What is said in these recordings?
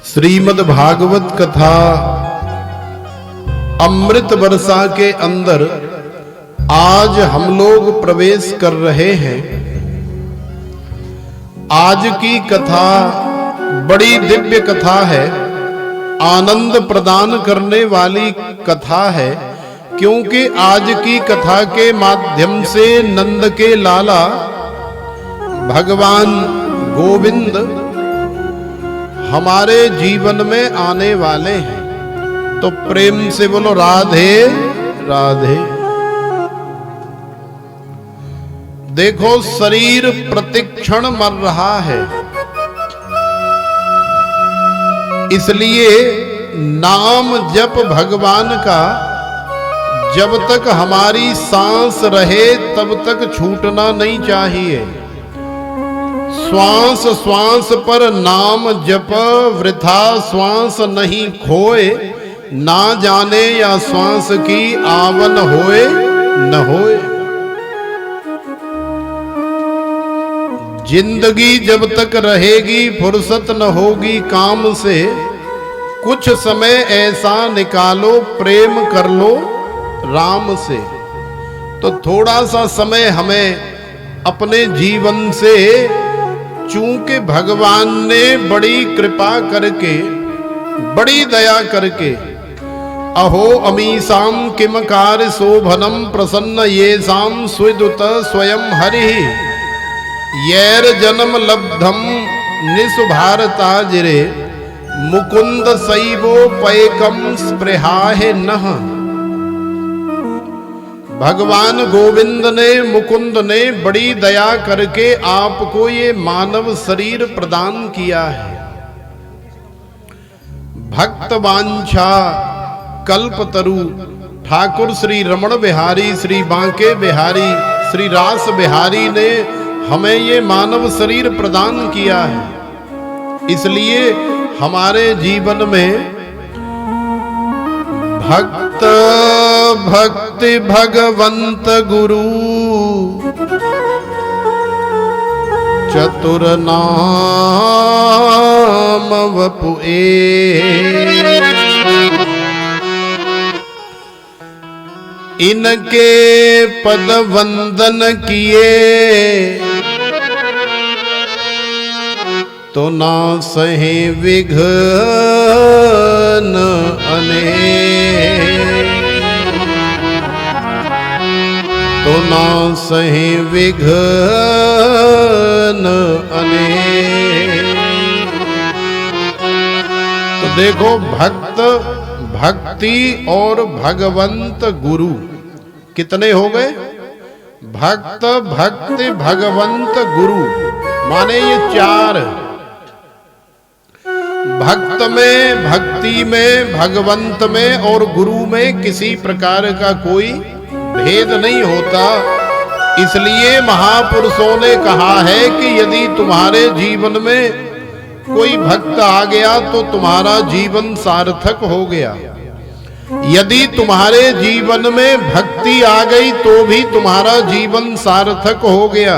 श्रीमद् भागवत कथा अमृत वर्षा के अंदर आज हम लोग प्रवेश कर रहे हैं। आज की कथा बड़ी दिव्य कथा है, आनंद प्रदान करने वाली कथा है, क्योंकि आज की कथा के माध्यम से नंद के लाला भगवान गोविंद हमारे जीवन में आने वाले हैं। तो प्रेम से बोलो राधे राधे। देखो शरीर प्रतिक्षण मर रहा है, इसलिए नाम जप भगवान का जब तक हमारी सांस रहे तब तक छूटना नहीं चाहिए। श्वास श्वास पर नाम जप वृथा श्वास नहीं खोए, ना जाने या श्वास की आवन होए न होए। जिंदगी जब तक रहेगी फुर्सत न होगी काम से, कुछ समय ऐसा निकालो प्रेम कर लो राम से। तो थोड़ा सा समय हमें अपने जीवन से, चूंकि भगवान ने बड़ी कृपा करके बड़ी दया करके, अहो अमीसाम किम कार्य शोभनम प्रसन्न येषाम स्विदुत स्वयं हरि, यैर जन्म लब्धम निसुभारताजिरे मुकुंद सैवो पैकम स्पृहाहे नः। भगवान गोविंद ने मुकुंद ने बड़ी दया करके आपको ये मानव शरीर प्रदान किया है। भक्त वांछा कल्पतरु ठाकुर श्री रमण बिहारी, श्री बांके बिहारी, श्री रास बिहारी ने हमें ये मानव शरीर प्रदान किया है। इसलिए हमारे जीवन में भक्त भक्ति भगवंत गुरु चतुर नाम वपुए, इनके पद वंदन किए तो ना सहे विघ्न अनेक, तो ना सहे विघ्न अनेक। तो देखो भक्त भक्ति और भगवंत गुरु कितने हो गए? भक्त भक्ति भगवंत गुरु माने ये चार। भक्त में, भक्ति में, भगवंत में और गुरु में किसी प्रकार का कोई भेद नहीं होता। इसलिए महापुरुषों ने कहा है कि यदि तुम्हारे जीवन में कोई भक्त आ गया तो तुम्हारा जीवन सार्थक हो गया। यदि तुम्हारे जीवन में भक्ति आ गई तो भी तुम्हारा जीवन सार्थक हो गया।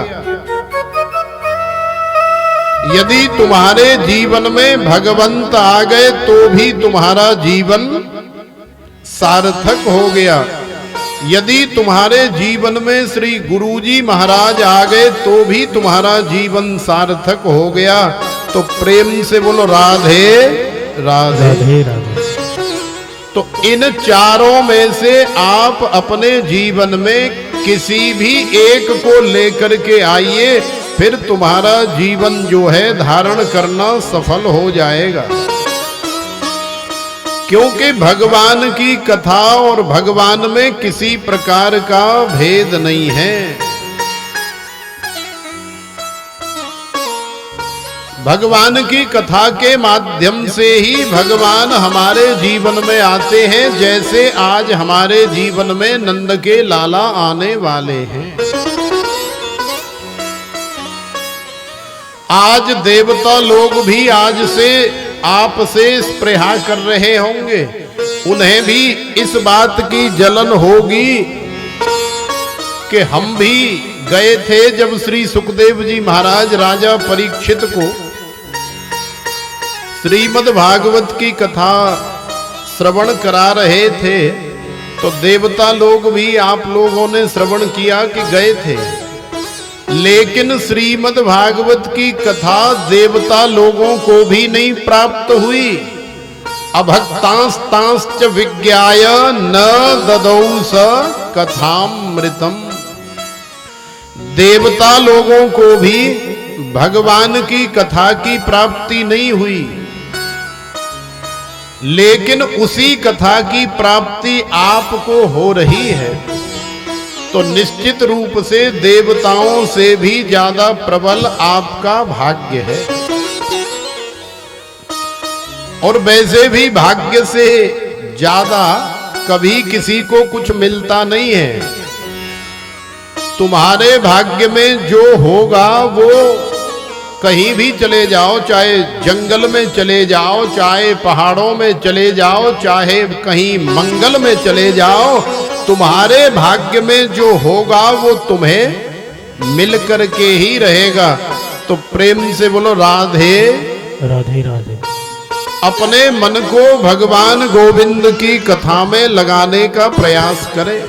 यदि तुम्हारे जीवन में भगवंत आ गए तो भी तुम्हारा जीवन सार्थक हो गया। यदि तुम्हारे जीवन में श्री गुरुजी महाराज आ गए तो भी तुम्हारा जीवन सार्थक हो गया। तो प्रेम से बोलो राधे राधे राधे राधे। तो इन चारों में से आप अपने जीवन में किसी भी एक को लेकर के आइए, फिर तुम्हारा जीवन जो है धारण करना सफल हो जाएगा। क्योंकि भगवान की कथा और भगवान में किसी प्रकार का भेद नहीं है। भगवान की कथा के माध्यम से ही भगवान हमारे जीवन में आते हैं, जैसे आज हमारे जीवन में नंद के लाला आने वाले हैं। आज देवता लोग भी आज से आपसे स्पृहा कर रहे होंगे, उन्हें भी इस बात की जलन होगी कि हम भी गए थे जब श्री सुखदेव जी महाराज राजा परीक्षित को श्रीमद् भागवत की कथा श्रवण करा रहे थे तो देवता लोग भी आप लोगों ने श्रवण किया कि गए थे, लेकिन श्रीमद् भागवत की कथा देवता लोगों को भी नहीं प्राप्त हुई। अभक्तांस्तांश्च विज्ञाय न ददौ स कथामृतम। देवता लोगों को भी भगवान की कथा की प्राप्ति नहीं हुई, लेकिन उसी कथा की प्राप्ति आपको हो रही है, तो निश्चित रूप से देवताओं से भी ज्यादा प्रबल आपका भाग्य है। और वैसे भी भाग्य से ज्यादा कभी किसी को कुछ मिलता नहीं है। तुम्हारे भाग्य में जो होगा वो कहीं भी चले जाओ, चाहे जंगल में चले जाओ, चाहे पहाड़ों में चले जाओ, चाहे कहीं मंगल में चले जाओ, तुम्हारे भाग्य में जो होगा वो तुम्हें मिल करके ही रहेगा। तो प्रेम से बोलो राधे राधे राधे। अपने मन को भगवान गोविंद की कथा में लगाने का प्रयास करें,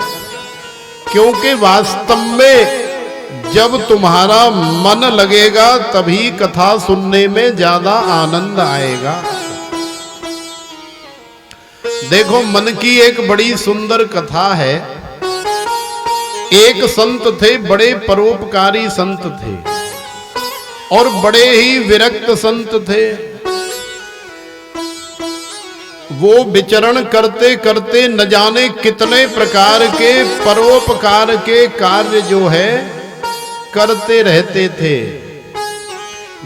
क्योंकि वास्तव में जब तुम्हारा मन लगेगा तभी कथा सुनने में ज्यादा आनंद आएगा। देखो, मन की एक बड़ी सुंदर कथा है। एक संत थे, बड़े परोपकारी संत थे और बड़े ही विरक्त संत थे। वो विचरण करते करते न जाने कितने प्रकार के परोपकार के कार्य जो है करते रहते थे।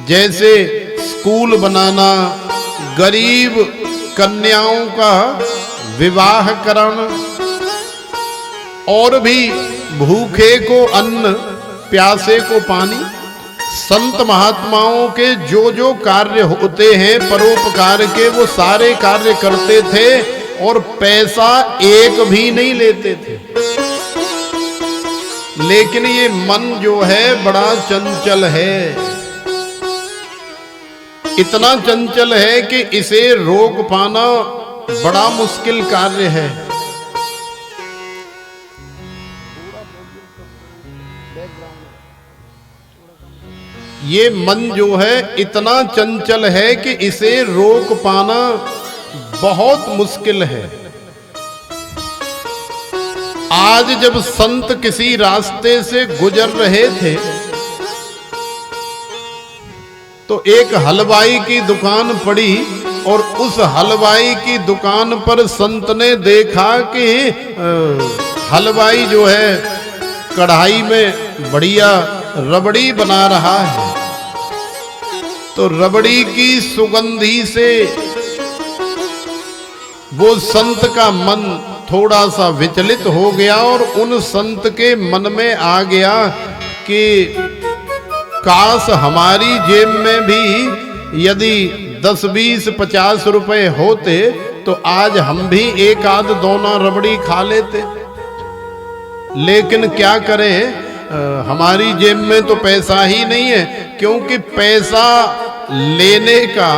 जैसे स्कूल बनाना, गरीब कन्याओं का विवाह कराना, और भी भूखे को अन्न, प्यासे को पानी। संत महात्माओं के जो जो कार्य होते हैं परोपकार के, वो सारे कार्य करते थे और पैसा एक भी नहीं लेते थे। लेकिन ये मन जो है बड़ा चंचल है, इतना चंचल है कि इसे रोक पाना बड़ा मुश्किल कार्य है। ये मन जो है इतना चंचल है कि इसे रोक पाना बहुत मुश्किल है। आज जब संत किसी रास्ते से गुजर रहे थे तो एक हलवाई की दुकान पड़ी और उस हलवाई की दुकान पर संत ने देखा कि हलवाई जो है कढ़ाई में बढ़िया रबड़ी बना रहा है। तो रबड़ी की सुगंधी से वो संत का मन थोड़ा सा विचलित हो गया और उन संत के मन में आ गया कि काश हमारी जेब में भी यदि 10, 20, 50 रुपए होते तो आज हम भी एक आध दोना रबड़ी खा लेते। लेकिन क्या करें, हमारी जेब में तो पैसा ही नहीं है, क्योंकि पैसा लेने का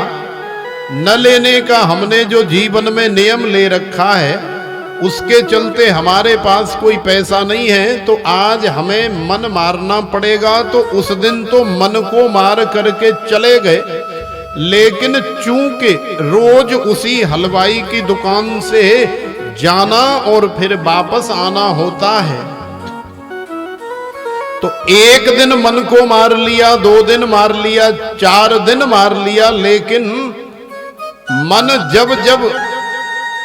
न लेने का हमने जो जीवन में नियम ले रखा है उसके चलते हमारे पास कोई पैसा नहीं है। तो आज हमें मन मारना पड़ेगा। तो उस दिन तो मन को मार करके चले गए, लेकिन चूंकि रोज उसी हलवाई की दुकान से जाना और फिर वापस आना होता है, तो एक दिन मन को मार लिया, 2 दिन मार लिया, 4 दिन मार लिया, लेकिन मन जब जब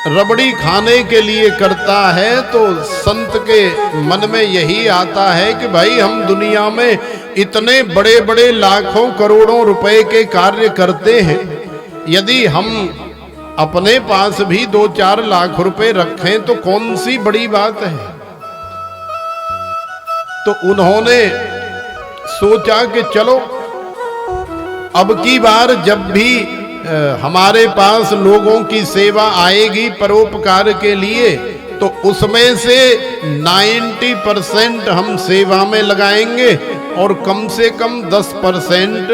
रबड़ी खाने के लिए करता है तो संत के मन में यही आता है कि भाई हम दुनिया में इतने बड़े बड़े लाखों करोड़ों रुपए के कार्य करते हैं, यदि हम अपने पास भी 2-4 लाख रुपए रखें तो कौन सी बड़ी बात है। तो उन्होंने सोचा कि चलो अब की बार जब भी हमारे पास लोगों की सेवा आएगी परोपकार के लिए, तो उसमें से 90% हम सेवा में लगाएंगे और कम से कम 10%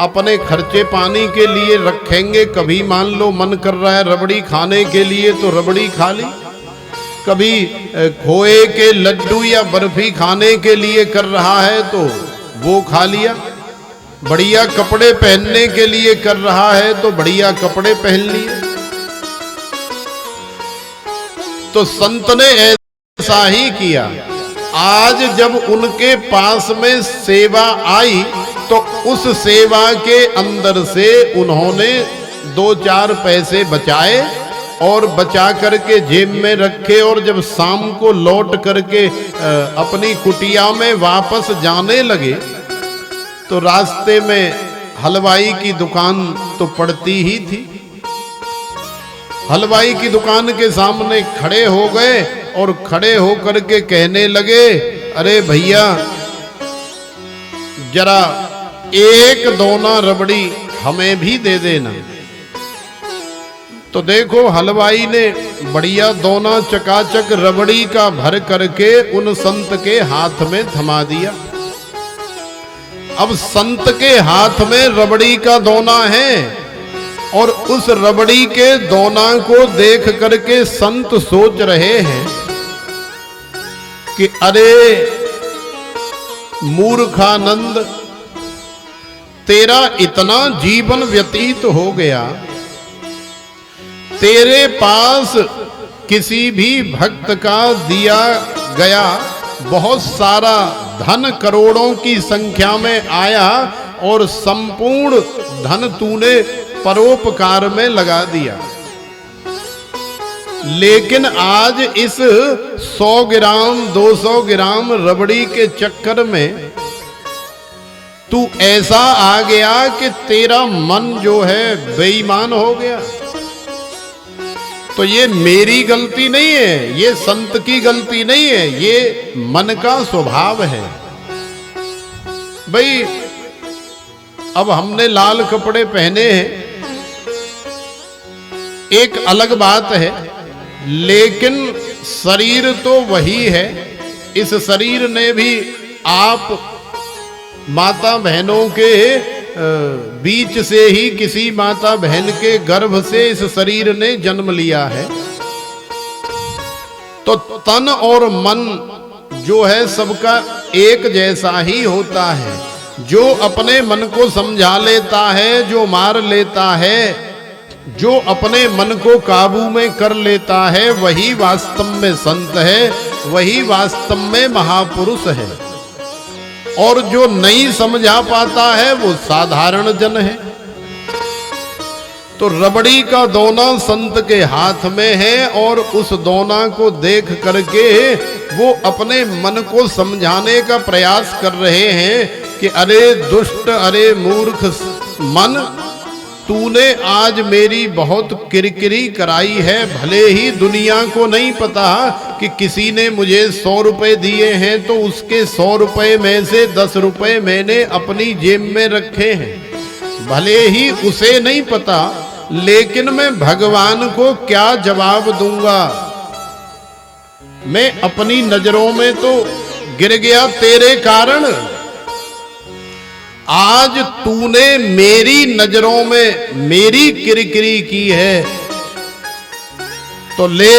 अपने खर्चे पानी के लिए रखेंगे। कभी मान लो मन कर रहा है रबड़ी खाने के लिए तो रबड़ी खा ली, कभी खोए के लड्डू या बर्फी खाने के लिए कर रहा है तो वो खा लिया, बढ़िया कपड़े पहनने के लिए कर रहा है तो बढ़िया कपड़े पहन लिए। तो संत ने ऐसा ही किया। आज जब उनके पास में सेवा आई तो उस सेवा के अंदर से उन्होंने 2-4 पैसे बचाए और बचा करके जेब में रखे, और जब शाम को लौट करके अपनी कुटिया में वापस जाने लगे तो रास्ते में हलवाई की दुकान तो पड़ती ही थी। हलवाई की दुकान के सामने खड़े हो गए और खड़े होकर के कहने लगे, अरे भैया जरा 1 दोना रबड़ी हमें भी दे देना। तो देखो हलवाई ने बढ़िया दोना चकाचक रबड़ी का भर करके उन संत के हाथ में थमा दिया। अब संत के हाथ में रबड़ी का दोना है और उस रबड़ी के दोना को देख करके संत सोच रहे हैं कि अरे मूर्खानंद, तेरा इतना जीवन व्यतीत हो गया, तेरे पास किसी भी भक्त का दिया गया बहुत सारा धन करोड़ों की संख्या में आया और संपूर्ण धन तूने परोपकार में लगा दिया, लेकिन आज इस 100 ग्राम 200 ग्राम रबड़ी के चक्कर में तू ऐसा आ गया कि तेरा मन जो है बेईमान हो गया। तो ये मेरी गलती नहीं है, ये संत की गलती नहीं है, ये मन का स्वभाव है। भाई अब हमने लाल कपड़े पहने हैं एक अलग बात है, लेकिन शरीर तो वही है। इस शरीर ने भी आप माता बहनों के बीच से ही किसी माता बहन के गर्भ से इस शरीर ने जन्म लिया है। तो तन और मन जो है सबका एक जैसा ही होता है। जो अपने मन को समझा लेता है, जो मार लेता है, जो अपने मन को काबू में कर लेता है, वही वास्तव में संत है, वही वास्तव में महापुरुष है। और जो नहीं समझा पाता है वो साधारण जन है। तो रबड़ी का दोना संत के हाथ में है और उस दोना को देख करके वो अपने मन को समझाने का प्रयास कर रहे हैं कि अरे दुष्ट, अरे मूर्ख मन, तूने आज मेरी बहुत किरकिरी कराई है। भले ही दुनिया को नहीं पता कि किसी ने मुझे 100 रुपए दिए हैं तो उसके 100 रुपए में से 10 रुपए मैंने अपनी जेब में रखे हैं, भले ही उसे नहीं पता, लेकिन मैं भगवान को क्या जवाब दूंगा। मैं अपनी नजरों में तो गिर गया तेरे कारण। आज तूने मेरी नजरों में मेरी किरकिरी की है तो ले,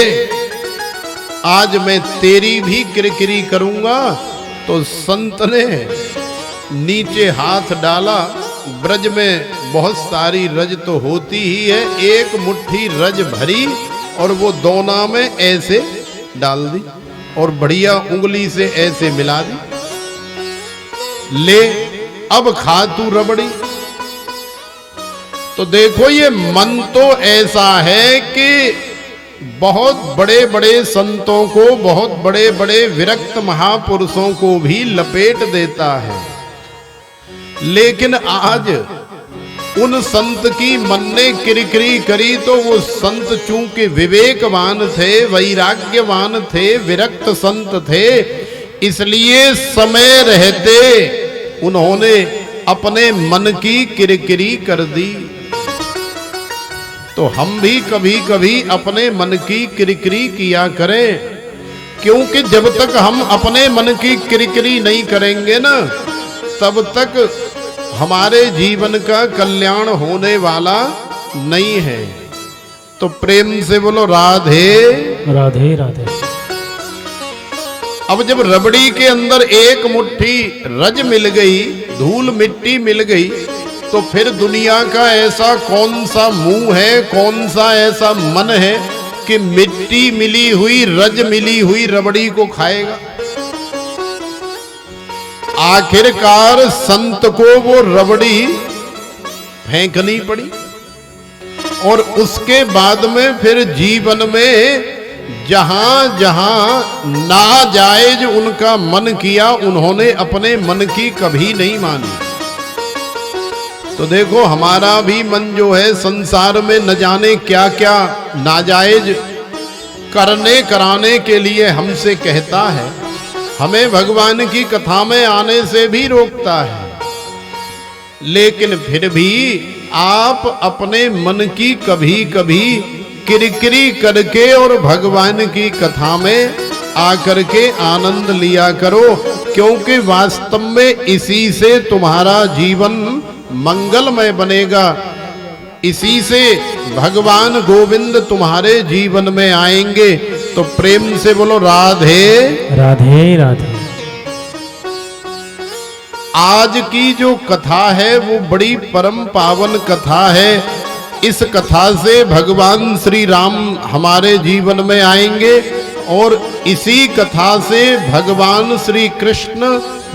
आज मैं तेरी भी किरकिरी करूंगा। तो संत ने नीचे हाथ डाला। ब्रज में बहुत सारी रज तो होती ही है, एक मुट्ठी रज भरी और वो दोना में ऐसे डाल दी और बढ़िया उंगली से ऐसे मिला दी। ले अब खा तू रबड़ी। तो देखो ये मन तो ऐसा है कि बहुत बड़े बड़े संतों को, बहुत बड़े बड़े विरक्त महापुरुषों को भी लपेट देता है। लेकिन आज उन संत की मन ने किरकिरी करी तो वो संत चूंकि विवेकवान थे, वैराग्यवान थे, विरक्त संत थे, इसलिए समय रहते उन्होंने अपने मन की किरकिरी कर दी। तो हम भी कभी कभी अपने मन की किरकिरी किया करें, क्योंकि जब तक हम अपने मन की किरकिरी नहीं करेंगे ना, तब तक हमारे जीवन का कल्याण होने वाला नहीं है। तो प्रेम से बोलो राधे राधे राधे। अब जब रबड़ी के अंदर एक मुट्ठी रज मिल गई, धूल मिट्टी मिल गई, तो फिर दुनिया का ऐसा कौन सा मुंह है, कौन सा ऐसा मन है कि मिट्टी मिली हुई, रज मिली हुई रबड़ी को खाएगा। आखिरकार संत को वो रबड़ी फेंकनी पड़ी और उसके बाद में फिर जीवन में जहां जहां नाजायज उनका मन किया, उन्होंने अपने मन की कभी नहीं मानी। तो देखो हमारा भी मन जो है संसार में न जाने क्या क्या नाजायज करने कराने के लिए हमसे कहता है, हमें भगवान की कथा में आने से भी रोकता है। लेकिन फिर भी आप अपने मन की कभी कभी किरकिरी करके और भगवान की कथा में आकर के आनंद लिया करो, क्योंकि वास्तव में इसी से तुम्हारा जीवन मंगलमय बनेगा। इसी से भगवान गोविंद तुम्हारे जीवन में आएंगे। तो प्रेम से बोलो राधे राधे राधे। आज की जो कथा है वो बड़ी परम पावन कथा है। इस कथा से भगवान श्री राम हमारे जीवन में आएंगे और इसी कथा से भगवान श्री कृष्ण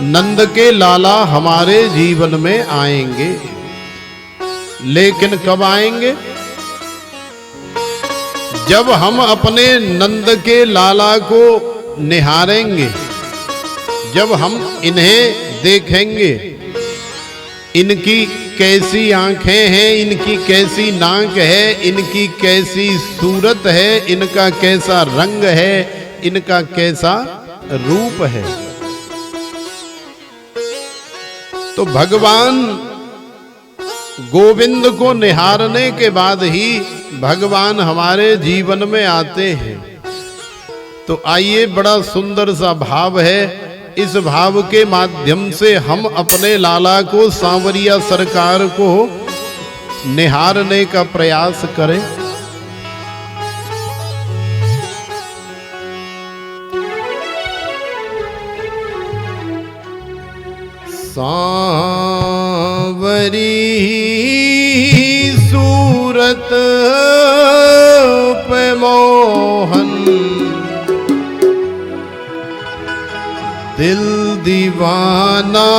नंद के लाला हमारे जीवन में आएंगे। लेकिन कब आएंगे? जब हम अपने नंद के लाला को निहारेंगे, जब हम इन्हें देखेंगे, इनकी कैसी आंखें हैं, इनकी कैसी नाक है, इनकी कैसी सूरत है, इनका कैसा रंग है, इनका कैसा रूप है। तो भगवान गोविंद को निहारने के बाद ही भगवान हमारे जीवन में आते हैं। तो आइए, बड़ा सुंदर सा भाव है। इस भाव के माध्यम से हम अपने लाला को, सांवरिया सरकार को निहारने का प्रयास करें। सांवरी सूरत पे मोहन, दिल दीवाना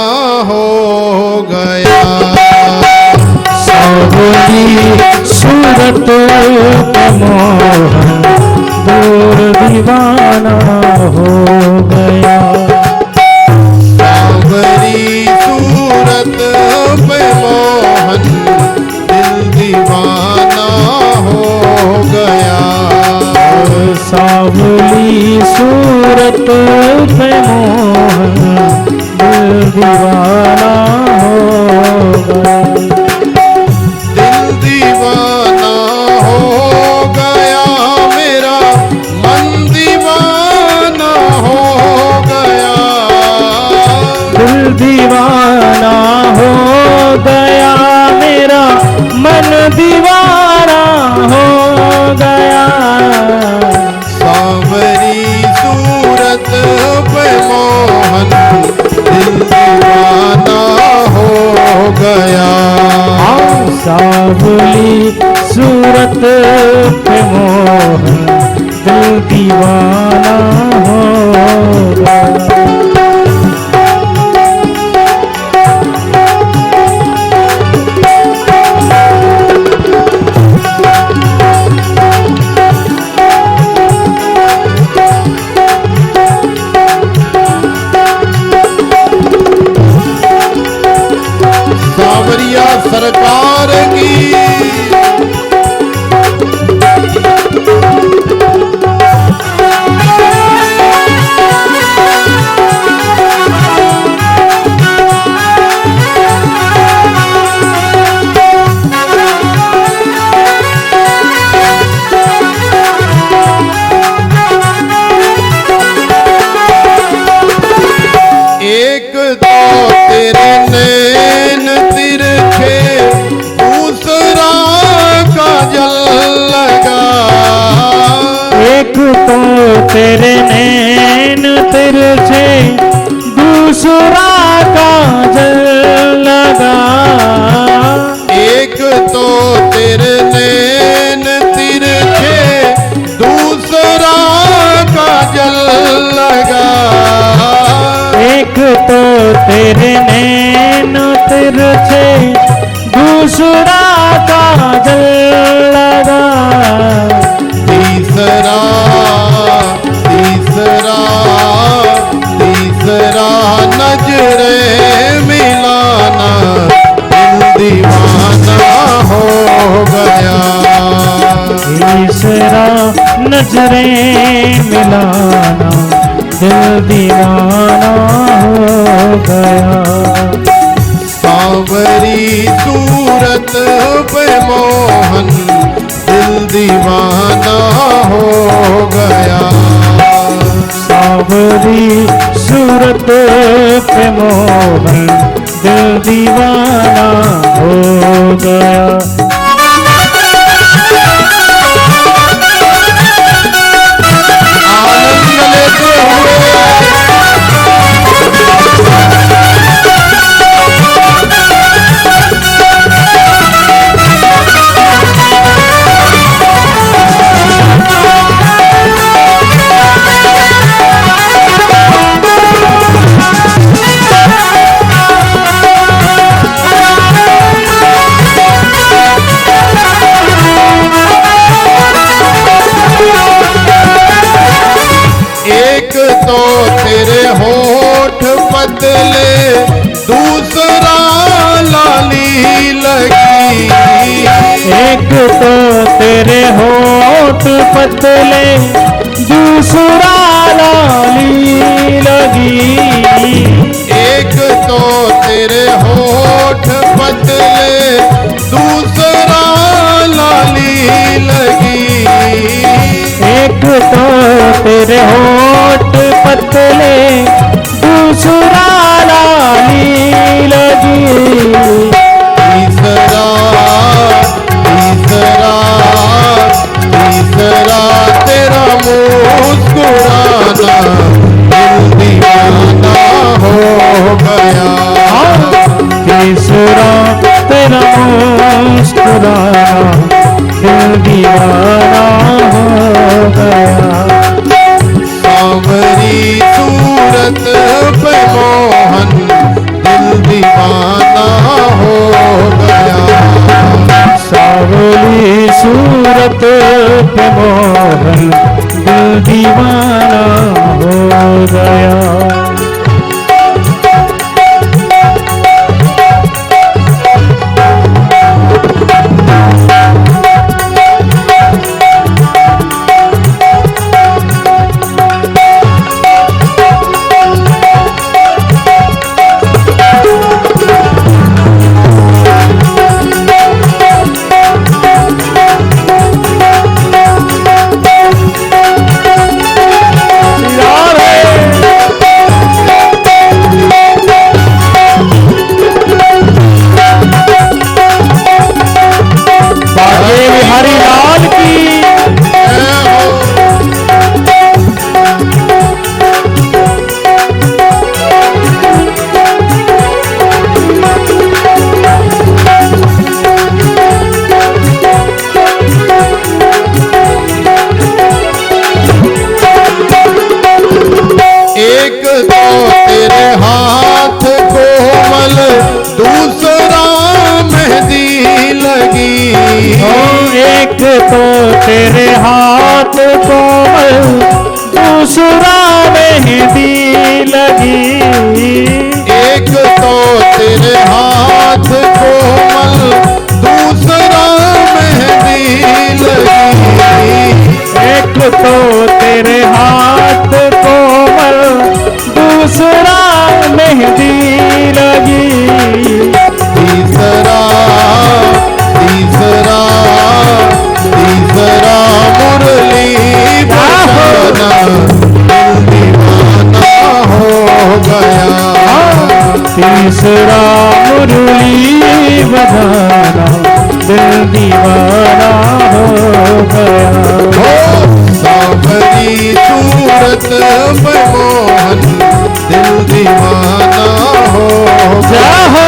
हो गया। सांवरी सूरत पे मोहन, दिल दीवाना हो गया। सांवरी सूरत पे मोहन, दिल दीवाना हो गया। सांवली सूरत पे मोहन, दिल दीवाना हो गया। दिल दीवाना हो गया, मेरा मन दीवाना हो गया। दिल दीवाना हो गया, मेरा मन दीवाना हो गया। सांवरी सूरत पे मोहन, दिल दीवाना हो गया। सांवली सूरत पे मोहन, दिल दीवाना हो गया। सांवरिया सरकार की तेरे नैन तिरछे दूसरा काजल लगा। एक तो तेरे नैन तिरछे दूसरा काजल लगा। एक तो तेरे नैन तिरछे दूसरा काजल लगा। तीसरा तीसरा तीसरा नजरे मिलाना दिल दीवाना हो गया। तीसरा नजरें मिलाना दिल दीवाना हो गया। सांवरी सूरत पे मोहन दिल दीवाना हो गया। सांवरी सूरत पे मोहन दिल दीवाना हो गया। आनंद लेते हुए एक तो तेरे होठ पतले दूसरा लाली लगी। एक तो तेरे होठ पतले दूसरा लाली लगी। एक तो तेरे होठ पतले दूसरा लाली लगी। एक तो तेरे होठ पतले दूसरा लाली लगी। तीसरा तीसरा तीसरा तेरा मुस्कुराना दिल दीवाना हो गया। तीसरा तेरा मुस्कुराना दिल दीवाना हो गया। सांवरी सूरत पे मोहन दिल दीवाना हो गया। सावली सूरत पे मोहन दिल दीवाना हो गया। तो तेरे हाथ कोमल दूसरा मेहंदी लगी। एक तो तेरे हाथ कोमल दूसरा मेहंदी लगी। एक तो तेरे हाथ कोमल दूसरा मेहंदी लगी। तीसरा तीसरा तीसरा मुरली बजाना दिल दीवाना हो गया। तीसरा मुरली बजाना दिल दीवाना हो गया। सांवरी पे मोहन दिल दीवाना हो जाहो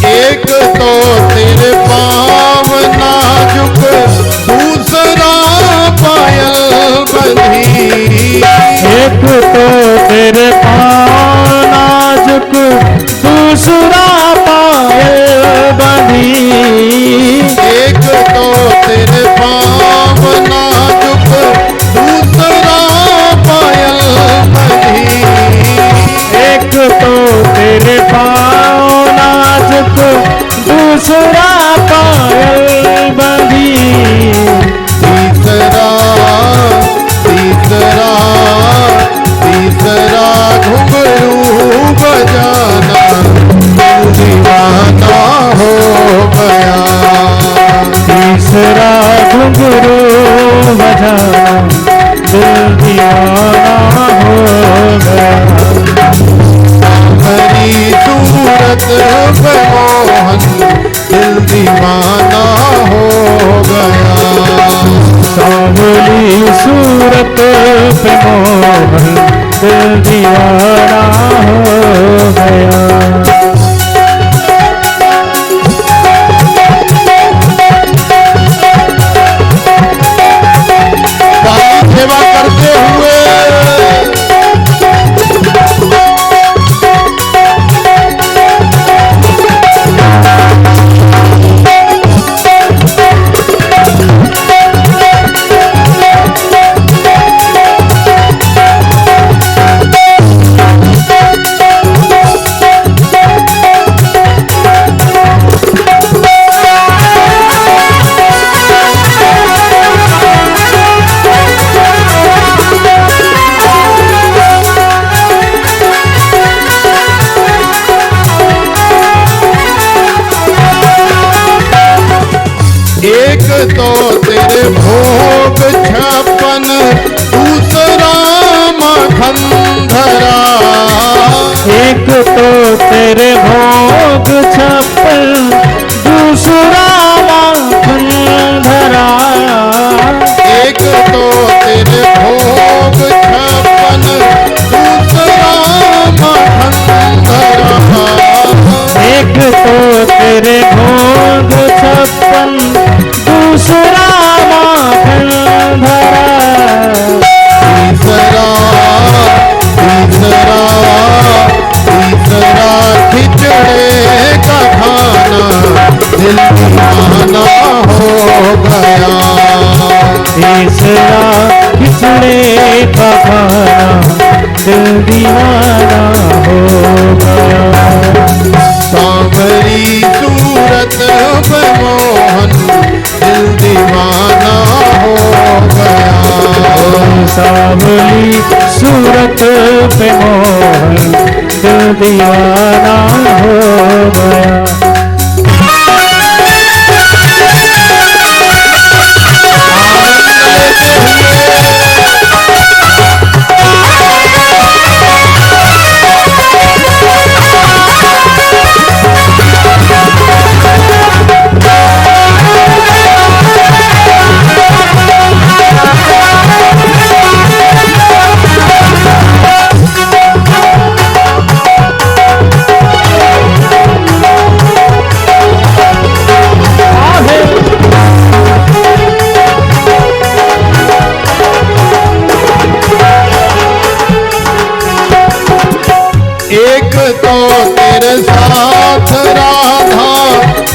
एक तो तेरे पाँव नाजुक दूसरा पायल बंधी एक तो तेरे पाँव नाजुक दूसरा पायल बंधी एक तो तेरे पाँव नाजुक दूसरा पायल बंधी तीसरा तीसरा तीसरा घुंघरू बजाना दीवाना हो गया तीसरा घुंघरू बजाना दिल दीवाना हो गया हरी सूरत पे मोहन दिल दीवाना हो गया सांवली सूरत पे मोहन दिल दीवाना हो गया सेवा करते हुए एक तो तेरे भोग 56 दूसरा माखन धरा एक तो तेरे भोग 56 दूसरा माखन धरा एक तो तेरे भोग 56 दूसरा माखन धरा एक तो तेरे भोग 56 दूसरा माखन धरा तीसरा तीसरा तीसरा खिचड़े का खाना दिल दीवाना हो गया तीसरा खिचड़े का खाना दिल दीवाना हो गया सांवरी सूरत पे मोहन दिल दीवाना हो गया सांवली सूरत पे मोहन दिल दीवाना हो गया एक तो तेरे साथ राधा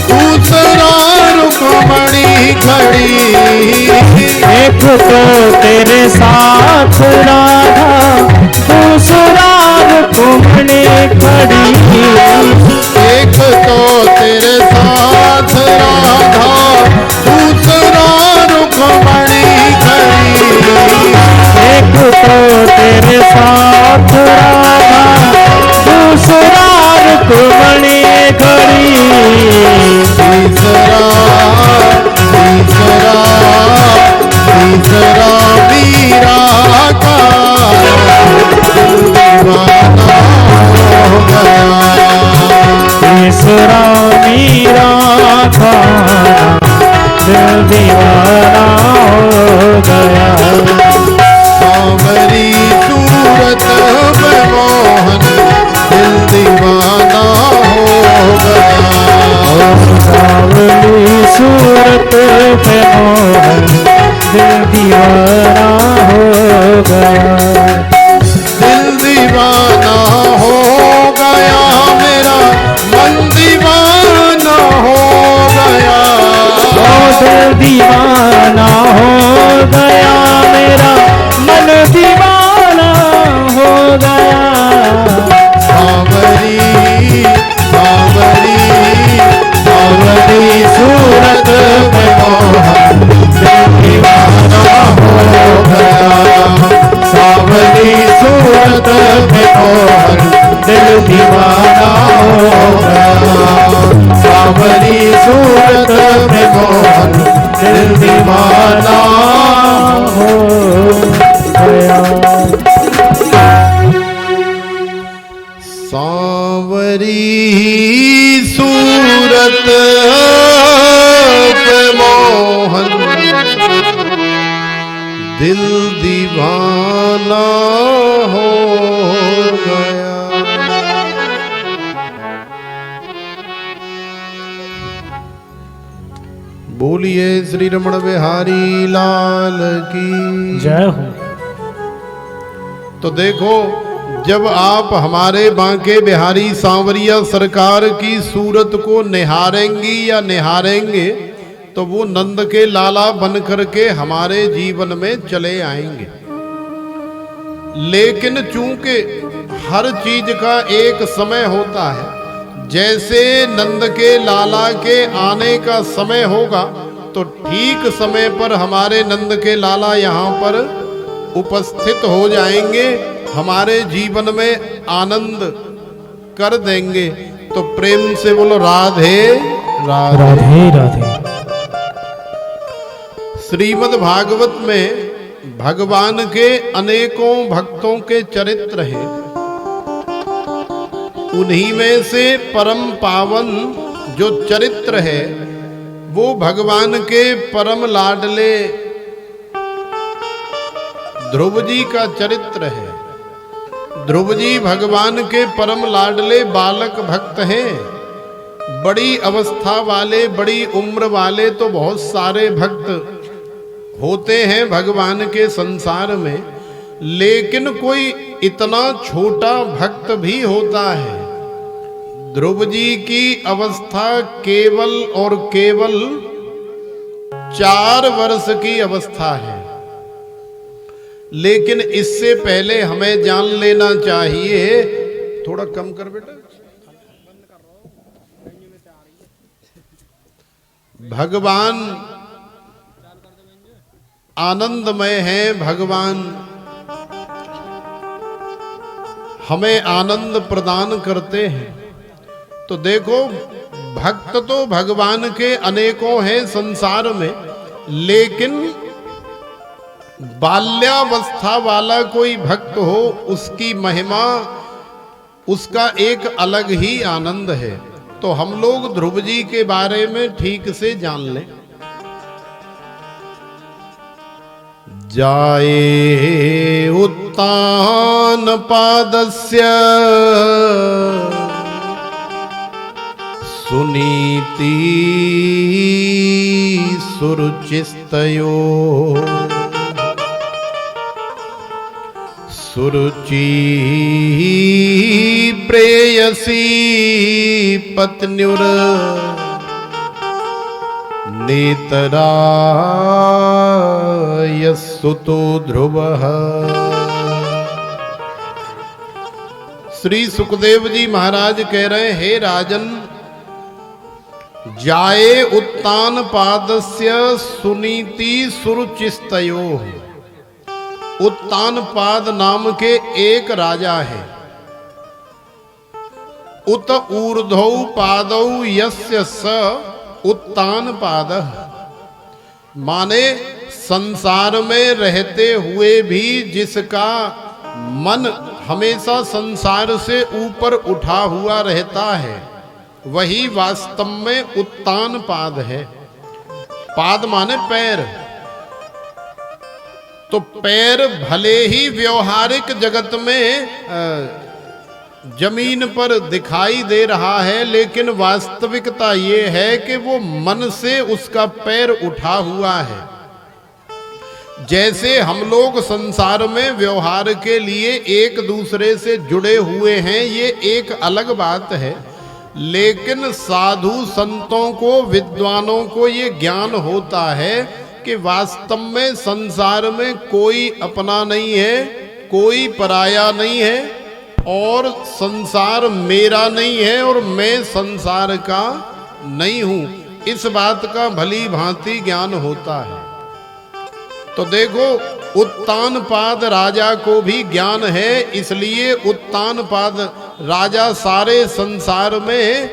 दूसरा रुक रुक्मणी खड़ी। एक तो तेरे साथ राधा, दूसरा रुक्मणी खड़ी। एक तो तेरे साथ राधा, दूसरा रुक्मणी खड़ी। एक तो तेरे साथ राधा, दूसरा रुक्मणी खड़ी। तीसरा तीसरा तीसरा मीरा का दीवाना हो गया। तीसरा मीरा का दिल दीवाना हो गया। सांवरी सूरत में मोहन दिल दीवाना हो गया। सांवरी सूरत पे मोहन दिल दीवाना हो गया। दिल दीवाना हो गया मेरा, मन दीवाना हो गया। दिल दीवाना हो गया मेरा, मन दीवाना हो गया। सांवरी सांवरी सांवरी सूरत में मोहन दिल दीवाना हो गया। सांवरी सूरत में मोहन दिल दीवाना हो गया। सांवरी सूरत में मोहन दिल दीवाना हो गया। सांवरी सूरत पे मोहन दिल दीवाना हो गया। बोलिए श्री रमण बिहारी लाल की जय हो। तो देखो, जब आप हमारे बांके बिहारी सांवरिया सरकार की सूरत को निहारेंगी या निहारेंगे, तो वो नंद के लाला बन करके हमारे जीवन में चले आएंगे। लेकिन चूंकि हर चीज का एक समय होता है, जैसे नंद के लाला के आने का समय होगा, तो ठीक समय पर हमारे नंद के लाला यहाँ पर उपस्थित हो जाएंगे, हमारे जीवन में आनंद कर देंगे। तो प्रेम से बोलो राधे राधे राधे राधे। श्रीमद् भागवत में भगवान के अनेकों भक्तों के चरित्र हैं। उन्हीं में से परम पावन जो चरित्र है, वो भगवान के परम लाडले ध्रुव जी का चरित्र है। ध्रुव जी भगवान के परम लाडले बालक भक्त हैं। बड़ी अवस्था वाले, बड़ी उम्र वाले तो बहुत सारे भक्त होते हैं भगवान के संसार में, लेकिन कोई इतना छोटा भक्त भी होता है। ध्रुव जी की अवस्था केवल और केवल 4 वर्ष की अवस्था है। लेकिन इससे पहले हमें जान लेना चाहिए, थोड़ा कम कर बेटा, भगवान आनंदमय है। भगवान हमें आनंद प्रदान करते हैं। तो देखो, भक्त तो भगवान के अनेकों हैं संसार में, लेकिन बाल्यावस्था वाला कोई भक्त हो, उसकी महिमा, उसका एक अलग ही आनंद है। तो हम लोग ध्रुव जी के बारे में ठीक से जान लें। जाए उत्तान पादस्य सुनीति सुरुचिस्तयो सुरुचि प्रेयसी पत्न्युर नेतराय सुतो ध्रुवः। श्री सुखदेव जी महाराज कह रहे, हे राजन, जाये उत्तान पादस्य सुनीति सुरुचिस्तयो। उत्तान पाद नाम के एक राजा है। उत ऊर्ध्वौ पादौ यस्य स उत्तान पादः। माने संसार में रहते हुए भी जिसका मन हमेशा संसार से ऊपर उठा हुआ रहता है, वही वास्तव में उत्तान पाद है। पाद माने पैर। तो पैर भले ही व्यवहारिक जगत में जमीन पर दिखाई दे रहा है, लेकिन वास्तविकता ये है कि वो मन से उसका पैर उठा हुआ है। जैसे हम लोग संसार में व्यवहार के लिए एक दूसरे से जुड़े हुए हैं, ये एक अलग बात है, लेकिन साधु संतों को, विद्वानों को ये ज्ञान होता है कि वास्तव में संसार में कोई अपना नहीं है, कोई पराया नहीं है, और संसार मेरा नहीं है और मैं संसार का नहीं हूं। इस बात का भली भांति ज्ञान होता है। तो देखो, उत्तान पाद राजा को भी ज्ञान है, इसलिए उत्तान पाद राजा सारे संसार में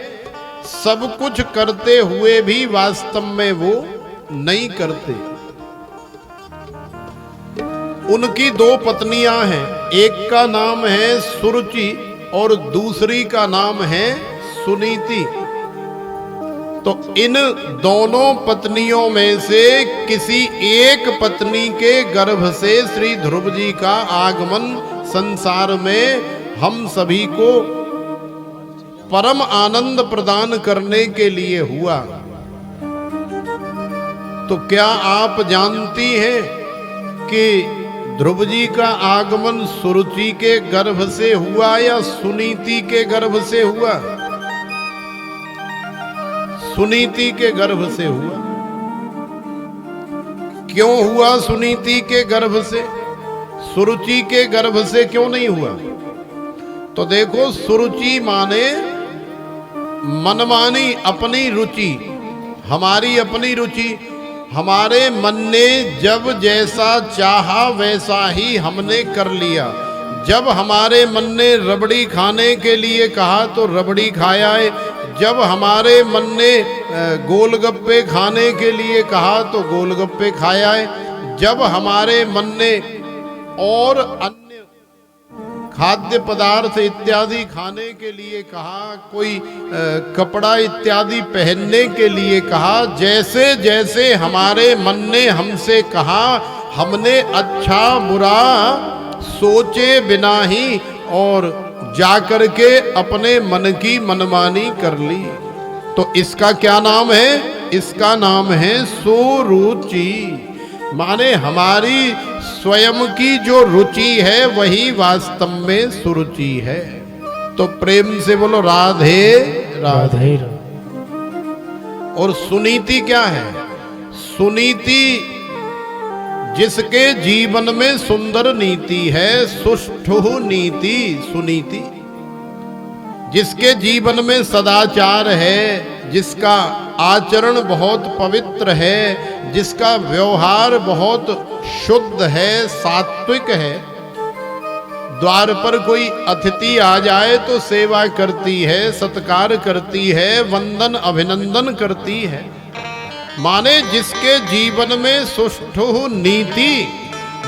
सब कुछ करते हुए भी वास्तव में वो नहीं करते। उनकी दो पत्नियां हैं, एक का नाम है सुरुचि और दूसरी का नाम है सुनीति। तो इन दोनों पत्नियों में से किसी एक पत्नी के गर्भ से श्री ध्रुव जी का आगमन संसार में हम सभी को परम आनंद प्रदान करने के लिए हुआ। तो क्या आप जानती हैं कि ध्रुव जी का आगमन सुरुचि के गर्भ से हुआ या सुनीति के गर्भ से हुआ? सुनीति के गर्भ से हुआ। क्यों हुआ सुनीति के गर्भ से? सुरुचि के गर्भ से क्यों नहीं हुआ? तो देखो, सुरुचि माने मनमानी, अपनी रुचि, हमारी अपनी रुचि। हमारे मन ने जब जैसा चाहा वैसा ही हमने कर लिया। जब हमारे मन ने रबड़ी खाने के लिए कहा तो रबड़ी खाया है, जब हमारे मन ने गोलगप्पे खाने के लिए कहा तो गोलगप्पे खाया है, जब हमारे मन ने और अन्य खाद्य पदार्थ इत्यादि खाने के लिए कहा, कोई कपड़ा इत्यादि पहनने के लिए कहा, जैसे जैसे हमारे मन ने हमसे कहा, हमने अच्छा बुरा सोचे बिना ही और जाकर के अपने मन की मनमानी कर ली। तो इसका क्या नाम है? इसका नाम है सुरुचि। माने हमारी स्वयं की जो रुचि है वही वास्तव में सुरुचि है। तो प्रेम से बोलो राधे राधे। और सुनीति क्या है? सुनीति जिसके जीवन में सुंदर नीति है, सुष्ठु नीति सुनीति। जिसके जीवन में सदाचार है, जिसका आचरण बहुत पवित्र है, जिसका व्यवहार बहुत शुद्ध है, सात्विक है। द्वार पर कोई अतिथि आ जाए तो सेवा करती है, सत्कार करती है, वंदन अभिनंदन करती है। माने जिसके जीवन में सुष्ठु नीति,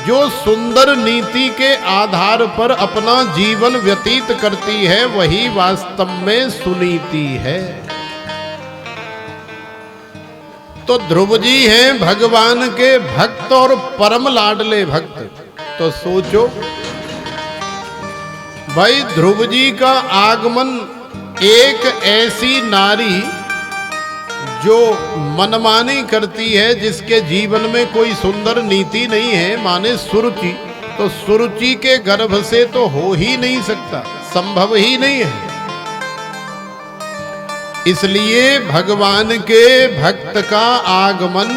जो सुंदर नीति के आधार पर अपना जीवन व्यतीत करती है, वही वास्तव में सुनीति है। तो ध्रुव जी हैं भगवान के भक्त और परम लाडले भक्त। तो सोचो भाई, ध्रुव जी का आगमन एक ऐसी नारी जो मनमानी करती है, जिसके जीवन में कोई सुंदर नीति नहीं है, माने सुरुचि, तो सुरुचि के गर्भ से तो हो ही नहीं सकता, संभव ही नहीं है। इसलिए भगवान के भक्त का आगमन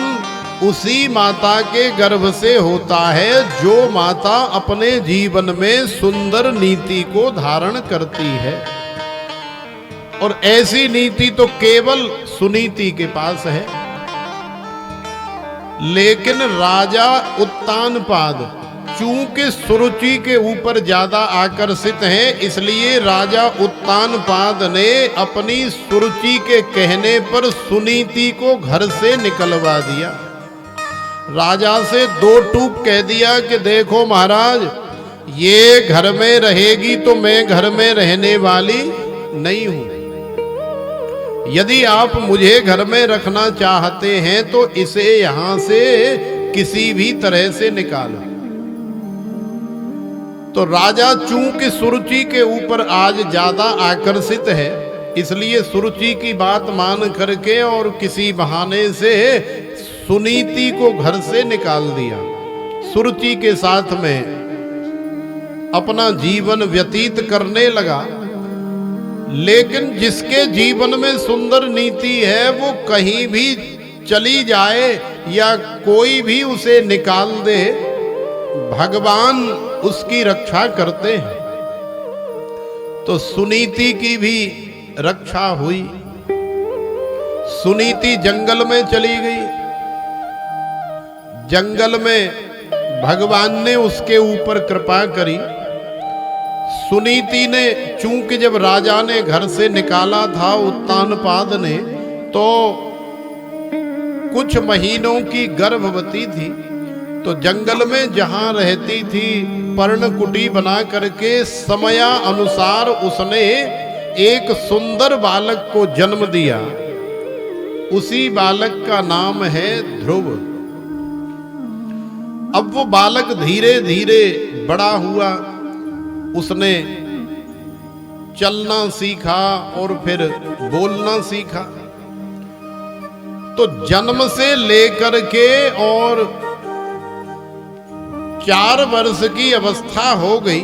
उसी माता के गर्भ से होता है जो माता अपने जीवन में सुंदर नीति को धारण करती है। और ऐसी नीति तो केवल सुनीति के पास है। लेकिन राजा उत्तानपाद चूंकि सुरुचि के ऊपर ज्यादा आकर्षित हैं, इसलिए राजा उत्तानपाद ने अपनी सुरुचि के कहने पर सुनीति को घर से निकलवा दिया। राजा से दो टूक कह दिया कि देखो महाराज, ये घर में रहेगी तो मैं घर में रहने वाली नहीं हूं। यदि आप मुझे घर में रखना चाहते हैं तो इसे यहां से किसी भी तरह से निकालो। तो राजा चूंकि सुरुचि के ऊपर आज ज्यादा आकर्षित है, इसलिए सुरुचि की बात मान करके और किसी बहाने से सुनीति को घर से निकाल दिया। सुरुचि के साथ में अपना जीवन व्यतीत करने लगा। लेकिन जिसके जीवन में सुंदर नीति है वो कहीं भी चली जाए या कोई भी उसे निकाल दे, भगवान उसकी रक्षा करते हैं। तो सुनीति की भी रक्षा हुई। सुनीति जंगल में चली गई। जंगल में भगवान ने उसके ऊपर कृपा करी। सुनीति ने, चूंकि जब राजा ने घर से निकाला था उत्तानपाद ने, तो कुछ महीनों की गर्भवती थी। तो जंगल में जहां रहती थी पर्णकुटी बना करके समया अनुसार उसने एक सुंदर बालक को जन्म दिया। उसी बालक का नाम है ध्रुव। अब वो बालक धीरे धीरे बड़ा हुआ। उसने चलना सीखा और फिर बोलना सीखा। तो जन्म से लेकर के और 4 वर्ष की अवस्था हो गई,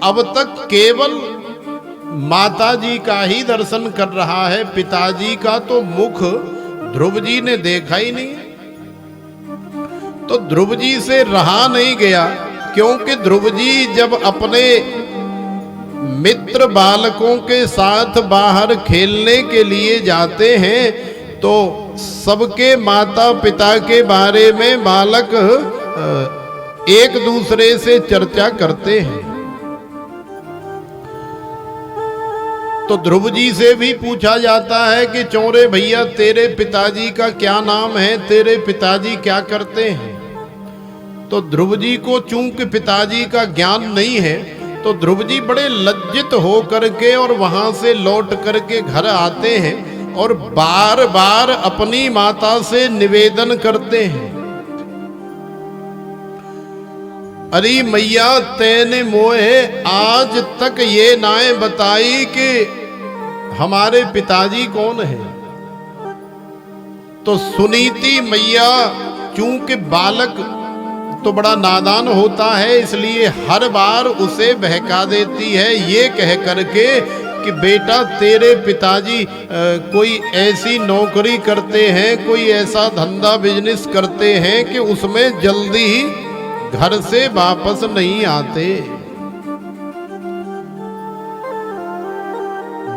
अब तक केवल माताजी का ही दर्शन कर रहा है। पिताजी का तो मुख ध्रुव जी ने देखा ही नहीं। तो ध्रुव जी से रहा नहीं गया, क्योंकि ध्रुव जी जब अपने मित्र बालकों के साथ बाहर खेलने के लिए जाते हैं तो सबके माता पिता के बारे में बालक एक दूसरे से चर्चा करते हैं। तो ध्रुव जी से भी पूछा जाता है कि चौरे भैया तेरे पिताजी का क्या नाम है, तेरे पिताजी क्या करते हैं। तो ध्रुव जी को चूंकि पिताजी का ज्ञान नहीं है, तो ध्रुव जी बड़े लज्जित हो करके और वहां से लौट करके घर आते हैं और बार बार अपनी माता से निवेदन करते हैं, अरे मैया तेने मोहे आज तक ये नाए बताई कि हमारे पिताजी कौन है। तो सुनीति मैया, चूंकि बालक तो बड़ा नादान होता है, इसलिए हर बार उसे बहका देती है ये कह करके कि बेटा तेरे पिताजी कोई ऐसी नौकरी करते हैं, कोई ऐसा धंधा बिजनेस करते हैं कि उसमें जल्दी ही घर से वापस नहीं आते,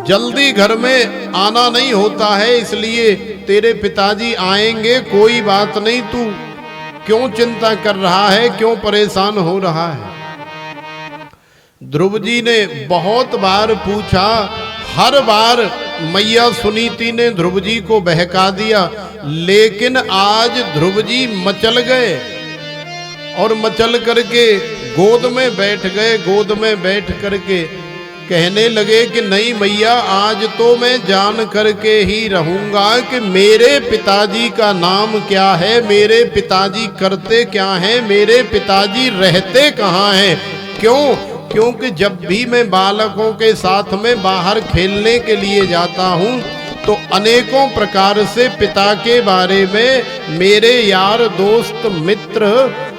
जल्दी घर में आना नहीं होता है, इसलिए तेरे पिताजी आएंगे, कोई बात नहीं, तू क्यों चिंता कर रहा है, क्यों परेशान हो रहा है। ध्रुव जी ने बहुत बार पूछा, हर बार मैया सुनीति ने ध्रुव जी को बहका दिया, लेकिन आज ध्रुव जी मचल गए और मचल करके गोद में बैठ गए। गोद में बैठ करके कहने लगे कि नहीं मैया, आज तो मैं जान करके ही रहूंगा कि मेरे पिताजी का नाम क्या है, मेरे पिताजी करते क्या हैं, मेरे पिताजी रहते कहाँ हैं। क्यों? क्योंकि जब भी मैं बालकों के साथ में बाहर खेलने के लिए जाता हूँ तो अनेकों प्रकार से पिता के बारे में मेरे यार दोस्त मित्र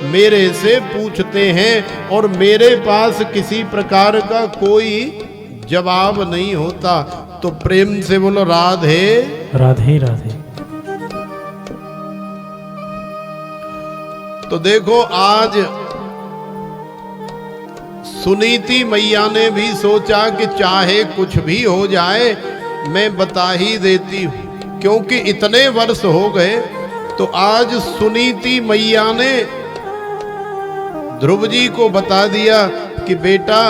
मेरे से पूछते हैं और मेरे पास किसी प्रकार का कोई जवाब नहीं होता। तो प्रेम से बोलो राधे राधे राधे। तो देखो आज सुनीति मैया ने भी सोचा कि चाहे कुछ भी हो जाए मैं बता ही देती हूं, क्योंकि इतने वर्ष हो गए। तो आज सुनीति मैया ने ध्रुव जी को बता दिया कि बेटा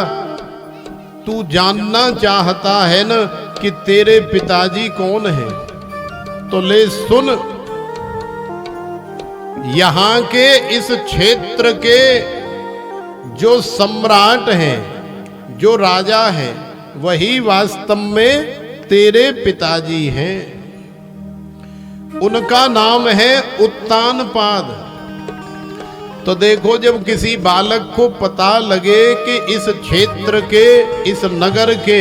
तू जानना चाहता है न कि तेरे पिताजी कौन हैं, तो ले सुन, यहां के इस क्षेत्र के जो सम्राट हैं, जो राजा हैं, वही वास्तव में तेरे पिताजी हैं। उनका नाम है उत्तानपाद। तो देखो जब किसी बालक को पता लगे कि इस क्षेत्र के, इस नगर के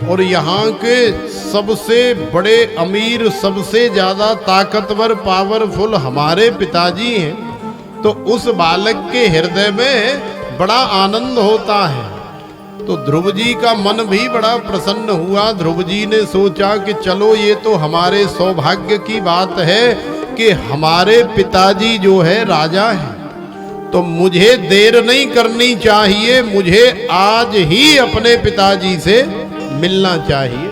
और यहाँ के सबसे बड़े अमीर, सबसे ज्यादा ताकतवर, पावरफुल हमारे पिताजी हैं, तो उस बालक के हृदय में बड़ा आनंद होता है। तो ध्रुव जी का मन भी बड़ा प्रसन्न हुआ। ध्रुव जी ने सोचा कि चलो ये तो हमारे सौभाग्य की बात है कि हमारे पिताजी जो है राजा है, तो मुझे देर नहीं करनी चाहिए, मुझे आज ही अपने पिताजी से मिलना चाहिए।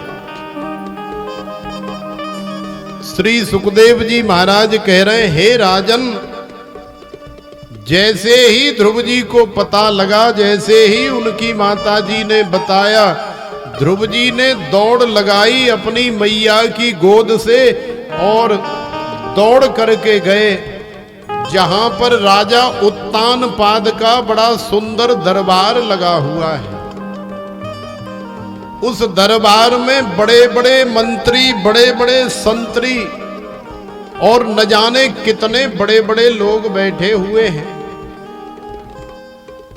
श्री सुखदेव जी महाराज कह रहे हैं, हे राजन, जैसे ही ध्रुव जी को पता लगा, जैसे ही उनकी माता जी ने बताया, ध्रुव जी ने दौड़ लगाई अपनी मैया की गोद से और दौड़ करके गए जहां पर राजा उत्तानपाद का बड़ा सुंदर दरबार लगा हुआ है। उस दरबार में बड़े बड़े मंत्री, बड़े बड़े संतरी और न जाने कितने बड़े बड़े लोग बैठे हुए हैं।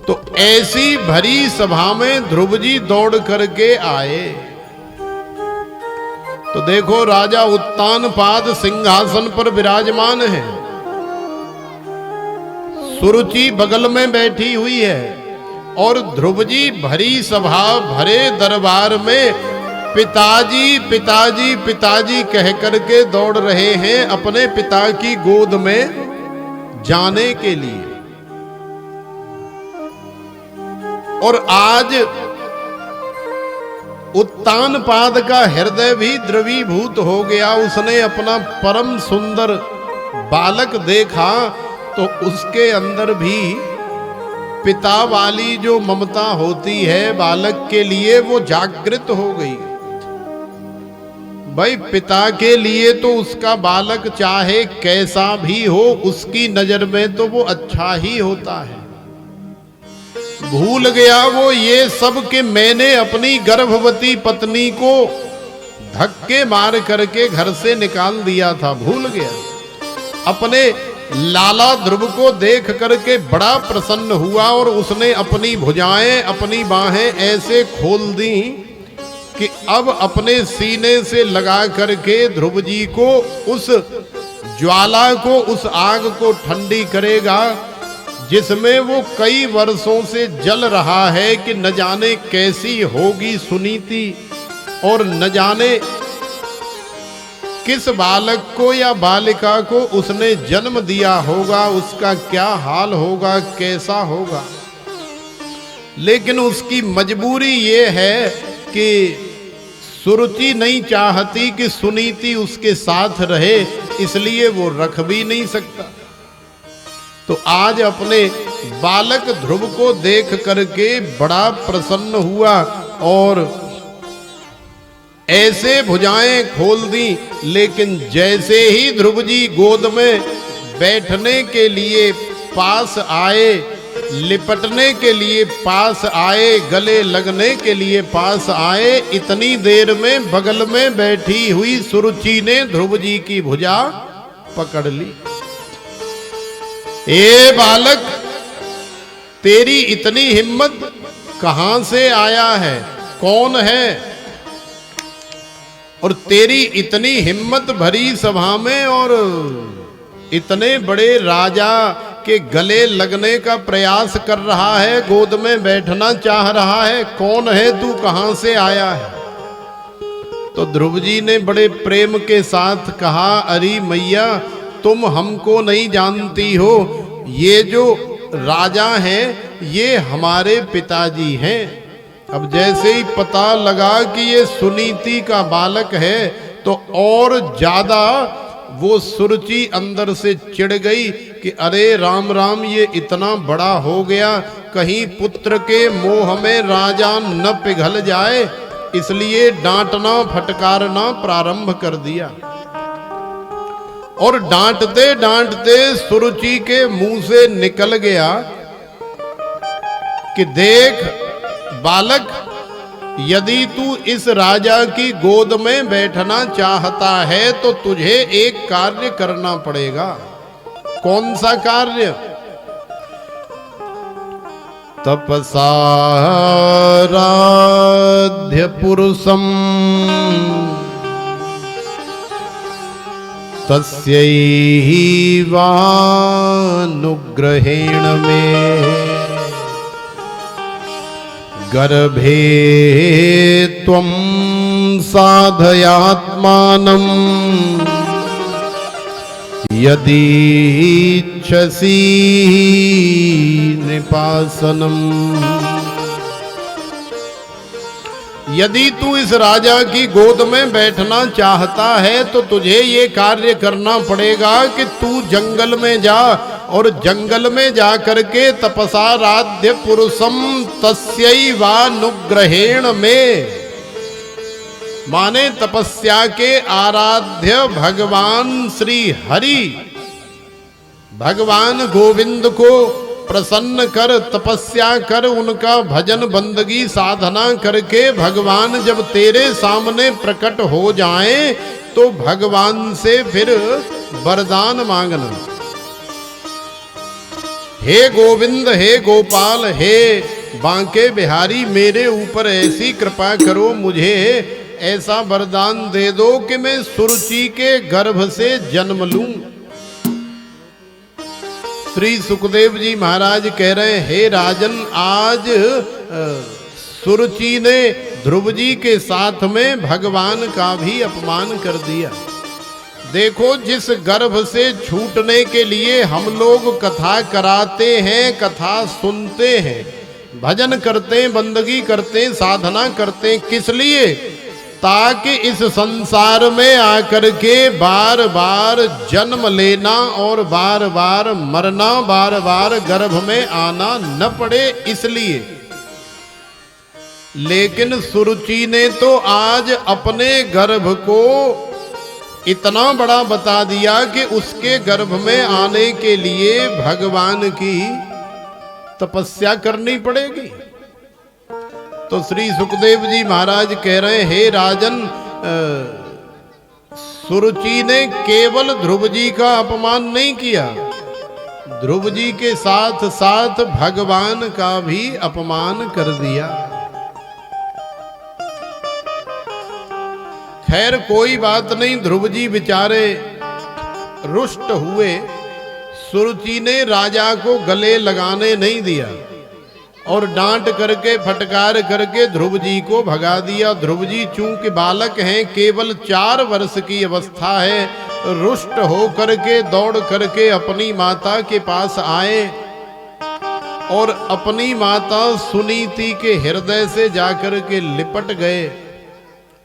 तो ऐसी भरी सभा में ध्रुव जी दौड़ करके आए। तो देखो राजा उत्तानपाद सिंहासन पर विराजमान है, सुरुचि बगल में बैठी हुई है और ध्रुव जी भरी सभा, भरे दरबार में पिताजी पिताजी पिताजी कह करके दौड़ रहे हैं अपने पिता की गोद में जाने के लिए। और आज उत्तानपाद का हृदय भी द्रवीभूत हो गया। उसने अपना परम सुंदर बालक देखा तो उसके अंदर भी पिता वाली जो ममता होती है बालक के लिए, वो जागृत हो गई। भाई पिता के लिए तो उसका बालक चाहे कैसा भी हो, उसकी नजर में तो वो अच्छा ही होता है। भूल गया वो ये सब कि मैंने अपनी गर्भवती पत्नी को धक्के मार करके घर से निकाल दिया था, भूल गया। अपने लाला ध्रुव को देख करके बड़ा प्रसन्न हुआ और उसने अपनी भुजाएं, अपनी बाहें ऐसे खोल दी कि अब अपने सीने से लगा करके ध्रुव जी को, उस ज्वाला को, उस आग को ठंडी करेगा जिसमें वो कई वर्षों से जल रहा है कि न जाने कैसी होगी सुनीति और न जाने किस बालक को या बालिका को उसने जन्म दिया होगा, उसका क्या हाल होगा, कैसा होगा। लेकिन उसकी मजबूरी ये है कि सुरुचि नहीं चाहती कि सुनीति उसके साथ रहे, इसलिए वो रख भी नहीं सकता। तो आज अपने बालक ध्रुव को देख करके बड़ा प्रसन्न हुआ और ऐसे भुजाएं खोल दी। लेकिन जैसे ही ध्रुव जी गोद में बैठने के लिए पास आए, लिपटने के लिए पास आए, गले लगने के लिए पास आए, इतनी देर में बगल में बैठी हुई सुरुचि ने ध्रुव जी की भुजा पकड़ ली। ए बालक, तेरी इतनी हिम्मत कहां से आया है, कौन है, और तेरी इतनी हिम्मत भरी सभा में और इतने बड़े राजा कि गले लगने का प्रयास कर रहा है, गोद में बैठना चाह रहा है। कौन है तू, कहां से आया है? तो ध्रुव जी ने बड़े प्रेम के साथ कहा, अरे मैया तुम हमको नहीं जानती हो, ये जो राजा हैं ये हमारे पिताजी हैं। अब जैसे ही पता लगा कि ये सुनीति का बालक है तो और ज्यादा वो सुरुचि अंदर से चिढ़ गई कि अरे राम राम, ये इतना बड़ा हो गया, कहीं पुत्र के मोह में राजा न पिघल जाए, इसलिए डांटना फटकारना प्रारंभ कर दिया। और डांटते डांटते सुरुचि के मुंह से निकल गया कि देख बालक, यदि तू इस राजा की गोद में बैठना चाहता है तो तुझे एक कार्य करना पड़ेगा। कौन सा कार्य? तपसाराध्य पुरुषम तस्यैवानुग्रहेण में गर्भे त्वं साधयात्मानं यदि इच्छसि निपासनम्। यदि तू इस राजा की गोद में बैठना चाहता है तो तुझे ये कार्य करना पड़ेगा कि तू जंगल में जा और जंगल में जा करके तपसाराध्य पुरुषम तस्यैवानुग्रहेण में, माने तपस्या के आराध्य भगवान श्री हरि, भगवान गोविंद को प्रसन्न कर, तपस्या कर, उनका भजन बंदगी साधना करके भगवान जब तेरे सामने प्रकट हो जाएं तो भगवान से फिर वरदान मांगना। हे गोविंद, हे गोपाल, हे बांके बिहारी, मेरे ऊपर ऐसी कृपा करो, मुझे ऐसा वरदान दे दो कि मैं सुरुचि के गर्भ से जन्म लूं। श्री सुखदेव जी महाराज कह रहे हैं, हे राजन, आज सुरुचि ने ध्रुव जी के साथ में भगवान का भी अपमान कर दिया। देखो, जिस गर्भ से छूटने के लिए हम लोग कथा कराते हैं, कथा सुनते हैं, भजन करते हैं, बंदगी करते हैं, साधना करते हैं, किस लिए? ताकि इस संसार में आकर के बार बार जन्म लेना और बार बार मरना, बार बार गर्भ में आना न पड़े, इसलिए। लेकिन सुरुचि ने तो आज अपने गर्भ को इतना बड़ा बता दिया कि उसके गर्भ में आने के लिए भगवान की तपस्या करनी पड़ेगी। तो श्री सुखदेव जी महाराज कह रहे हैं, हे राजन, सुरुचि ने केवल ध्रुव जी का अपमान नहीं किया, ध्रुव जी के साथ साथ भगवान का भी अपमान कर दिया। खैर कोई बात नहीं, ध्रुव जी बेचारे रुष्ट हुए। सुरुचि ने राजा को गले लगाने नहीं दिया और डांट करके फटकार करके ध्रुव जी को भगा दिया। ध्रुव जी चूंकि बालक हैं, केवल 4 वर्ष की अवस्था है, रुष्ट हो करके दौड़ करके अपनी माता के पास आए और अपनी माता सुनीति के हृदय से जाकर के लिपट गए,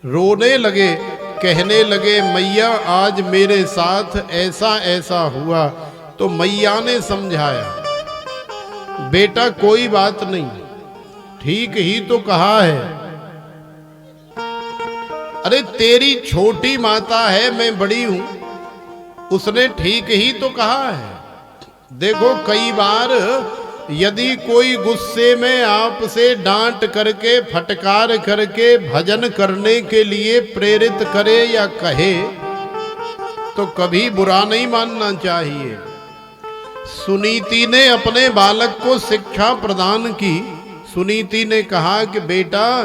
रोने लगे, कहने लगे, मैया आज मेरे साथ ऐसा ऐसा हुआ। तो मैया ने समझाया, बेटा कोई बात नहीं, ठीक ही तो कहा है। अरे तेरी छोटी माता है, मैं बड़ी हूं, उसने ठीक ही तो कहा है। देखो कई बार यदि कोई गुस्से में आपसे डांट करके फटकार करके भजन करने के लिए प्रेरित करे या कहे तो कभी बुरा नहीं मानना चाहिए। सुनीति ने अपने बालक को शिक्षा प्रदान की। सुनीति ने कहा कि बेटा,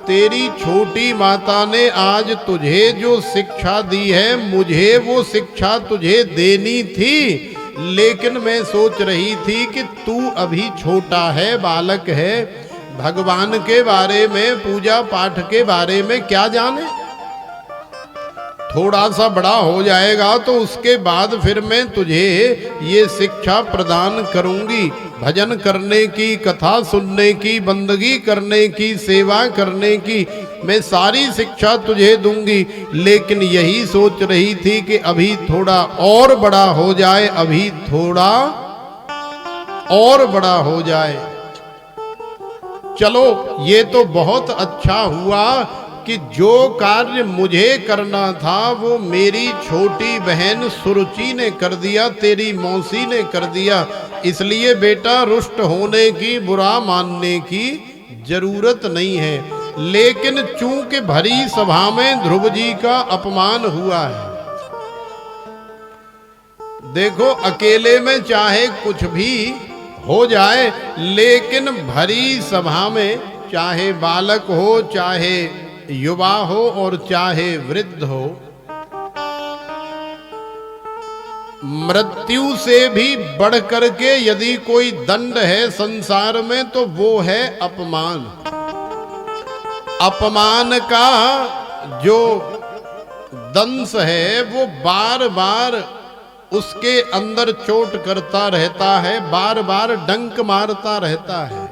तेरी छोटी माता ने आज तुझे जो शिक्षा दी है, मुझे वो शिक्षा तुझे देनी थी, लेकिन मैं सोच रही थी कि तू अभी छोटा है, बालक है, भगवान के बारे में, पूजा पाठ के बारे में क्या जाने। थोड़ा सा बड़ा हो जाएगा तो उसके बाद फिर मैं तुझे ये शिक्षा प्रदान करूंगी, भजन करने की, कथा सुनने की, बंदगी करने की, सेवा करने की, मैं सारी शिक्षा तुझे दूंगी। लेकिन यही सोच रही थी कि अभी थोड़ा और बड़ा हो जाए, अभी थोड़ा और बड़ा हो जाए। चलो ये तो बहुत अच्छा हुआ कि जो कार्य मुझे करना था वो मेरी छोटी बहन सुरुचि ने कर दिया, तेरी मौसी ने कर दिया। इसलिए बेटा रुष्ट होने की, बुरा मानने की जरूरत नहीं है। लेकिन चूंकि भरी सभा में ध्रुव जी का अपमान हुआ है, देखो अकेले में चाहे कुछ भी हो जाए, लेकिन भरी सभा में चाहे बालक हो, चाहे युवा हो और चाहे वृद्ध हो, मृत्यु से भी बढ़ करके यदि कोई दंड है संसार में तो वो है अपमान। अपमान का जो दंश है वो बार बार उसके अंदर चोट करता रहता है, बार बार डंक मारता रहता है।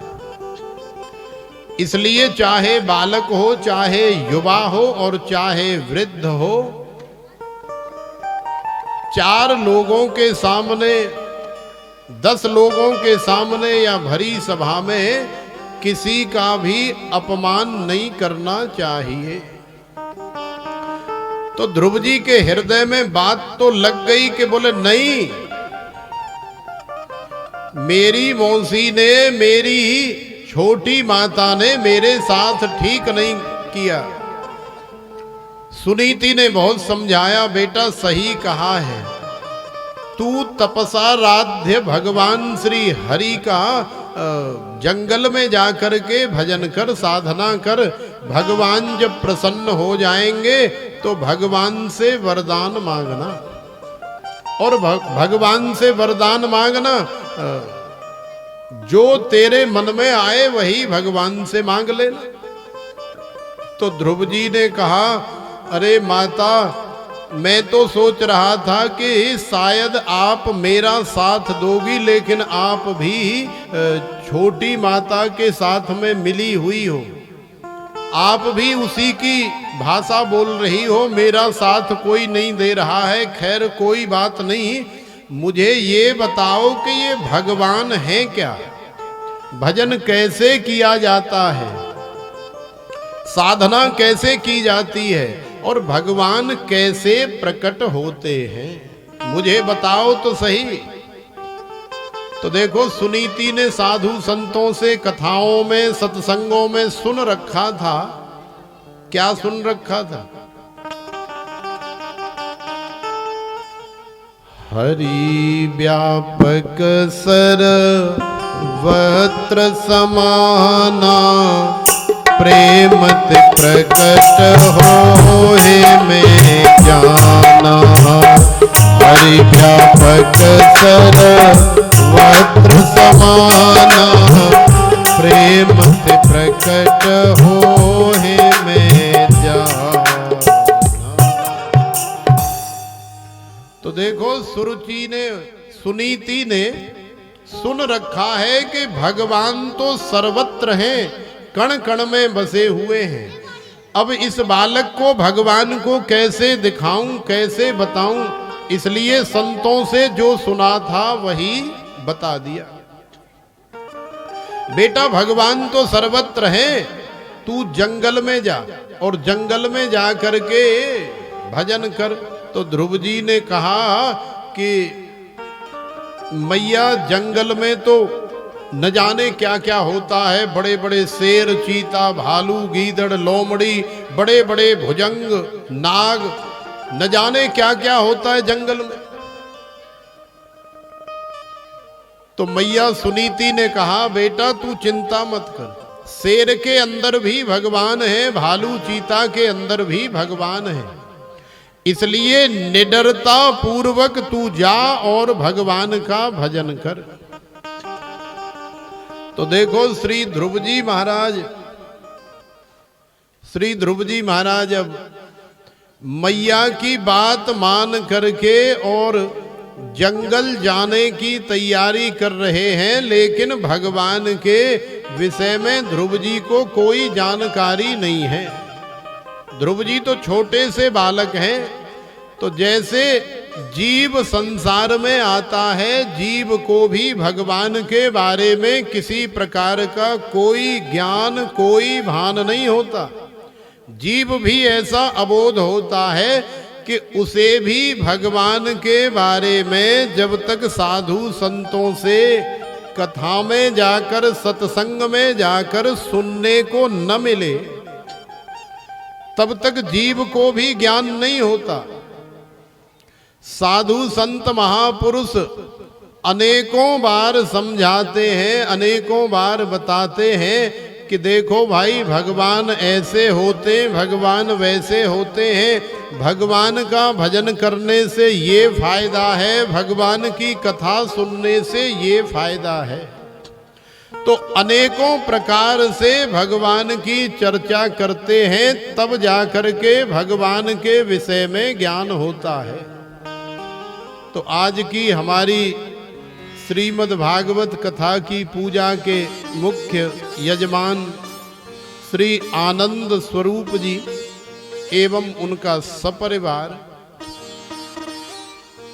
इसलिए चाहे बालक हो, चाहे युवा हो और चाहे वृद्ध हो, 4 लोगों के सामने, 10 लोगों के सामने या भरी सभा में किसी का भी अपमान नहीं करना चाहिए। तो ध्रुव जी के हृदय में बात तो लग गई कि बोले नहीं, मेरी मौसी ने, मेरी छोटी माता ने मेरे साथ ठीक नहीं किया। सुनीति ने बहुत समझाया, बेटा सही कहा है, तू तपसाराध्य भगवान श्री हरि का जंगल में जाकर के भजन कर, साधना कर। भगवान जब प्रसन्न हो जाएंगे तो भगवान से वरदान मांगना, और भगवान से वरदान मांगना, जो तेरे मन में आए वही भगवान से मांग लेना। तो ध्रुव जी ने कहा, अरे माता, मैं तो सोच रहा था कि शायद आप मेरा साथ दोगी, लेकिन आप भी छोटी माता के साथ में मिली हुई हो, आप भी उसी की भाषा बोल रही हो, मेरा साथ कोई नहीं दे रहा है। खैर कोई बात नहीं, मुझे ये बताओ कि ये भगवान है क्या, भजन कैसे किया जाता है, साधना कैसे की जाती है, और भगवान कैसे प्रकट होते हैं, मुझे बताओ तो सही। तो देखो सुनीति ने साधु संतों से कथाओं में, सत्संगों में सुन रखा था। क्या सुन रखा था? हरि व्यापक सर्वत्र समाना, प्रेमत प्रकट हो हे में जाना। हरि व्यापक सर्वत्र समाना, प्रेमत प्रकट हो हे में जाना। तो देखो सुरुचि ने, सुनीति ने सुन रखा है कि भगवान तो सर्वत्र हैं, कण कण में बसे हुए हैं। अब इस बालक को, भगवान को कैसे दिखाऊं, कैसे बताऊं, इसलिए संतों से जो सुना था वही बता दिया। बेटा भगवान तो सर्वत्र हैं, तू जंगल में जा और जंगल में जा करके भजन कर। तो ध्रुव जी ने कहा कि मैया जंगल में तो न जाने क्या क्या होता है, बड़े बड़े शेर, चीता, भालू, गीदड़, लोमड़ी, बड़े बड़े भुजंग, नाग, न जाने क्या क्या होता है जंगल में। तो मैया सुनीति ने कहा, बेटा तू चिंता मत कर, शेर के अंदर भी भगवान है, भालू चीता के अंदर भी भगवान है। इसलिए निडरता पूर्वक तू जा और भगवान का भजन कर। तो देखो श्री ध्रुव जी महाराज अब मैया की बात मान करके और जंगल जाने की तैयारी कर रहे हैं, लेकिन भगवान के विषय में ध्रुव जी को कोई जानकारी नहीं है। ध्रुव जी तो छोटे से बालक हैं। तो जैसे जीव संसार में आता है, जीव को भी भगवान के बारे में किसी प्रकार का कोई ज्ञान, कोई भान नहीं होता। जीव भी ऐसा अबोध होता है कि उसे भी भगवान के बारे में जब तक साधु संतों से कथा में जाकर, सत्संग में जाकर सुनने को न मिले, तब तक जीव को भी ज्ञान नहीं होता। साधु संत महापुरुष अनेकों बार समझाते हैं, अनेकों बार बताते हैं कि देखो भाई, भगवान ऐसे होते, भगवान वैसे होते हैं, भगवान का भजन करने से ये फायदा है, भगवान की कथा सुनने से ये फायदा है। तो अनेकों प्रकार से भगवान की चर्चा करते हैं, तब जाकर के भगवान के विषय में ज्ञान होता है। तो आज की हमारी श्रीमद् भागवत कथा की पूजा के मुख्य यजमान श्री आनंद स्वरूप जी एवं उनका सपरिवार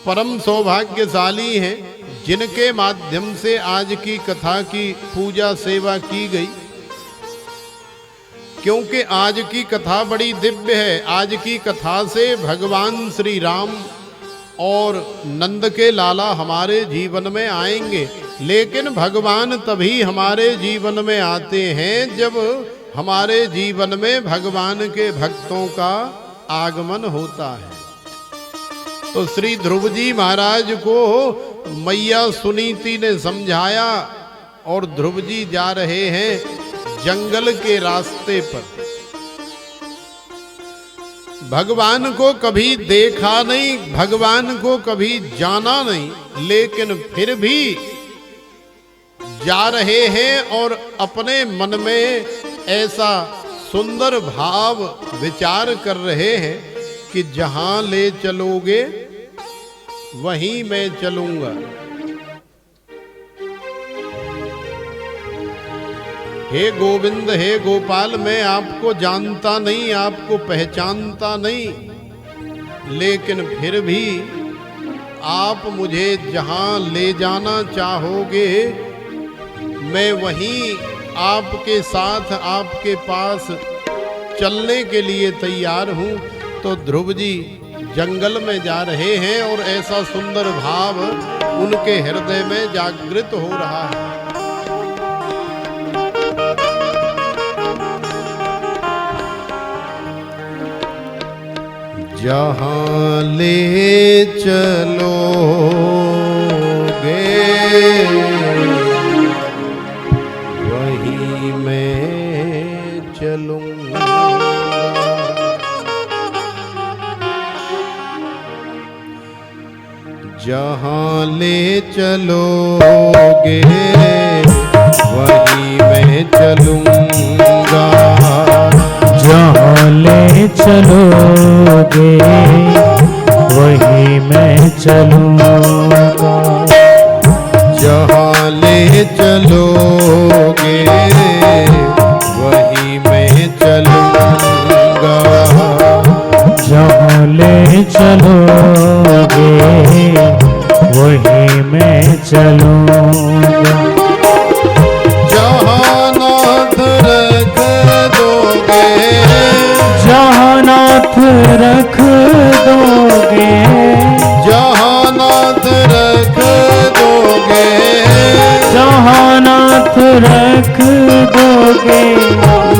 परम सौभाग्यशाली हैं, जिनके माध्यम से आज की कथा की पूजा सेवा की गई। क्योंकि आज की कथा बड़ी दिव्य है। आज की कथा से भगवान श्री राम और नंद के लाला हमारे जीवन में आएंगे। लेकिन भगवान तभी हमारे जीवन में आते हैं जब हमारे जीवन में भगवान के भक्तों का आगमन होता है। तो श्री ध्रुव जी महाराज को मैया सुनीति ने समझाया और ध्रुव जी जा रहे हैं जंगल के रास्ते पर। भगवान को कभी देखा नहीं, भगवान को कभी जाना नहीं, लेकिन फिर भी जा रहे हैं और अपने मन में ऐसा सुंदर भाव विचार कर रहे हैं कि जहां ले चलोगे वहीं मैं चलूंगा। हे गोविंद, हे गोपाल, मैं आपको जानता नहीं, आपको पहचानता नहीं, लेकिन फिर भी आप मुझे जहां ले जाना चाहोगे मैं वहीं आपके साथ, आपके पास चलने के लिए तैयार हूं। तो ध्रुव जी जंगल में जा रहे हैं और ऐसा सुंदर भाव उनके हृदय में जागृत हो रहा है। जहां ले चलोगे वहीं मैं चलूंगा। जहां ले चलोगे वहीं मैं चलूंगा। जहाँ ले चलोगे वहीं मैं चलूँगा। जहाँ ले चलोगे वहीं मैं चलूँगा। जहाँ ले चलोगे वहीं मैं चलूँगा। जहाँ नाथ रख दोगे, जहाँ नाथ रख दोगे, जहाँ नाथ रख दोगे, जहाँ नाथ रख दोगे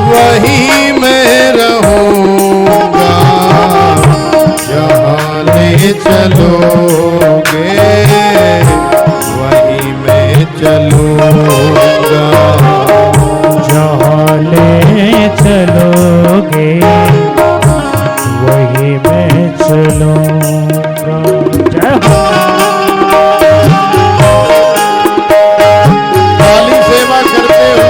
वहीं मैं रहूँगा। जहाँ ले मैं चलूंगा। जय हो। काली सेवा करते हुए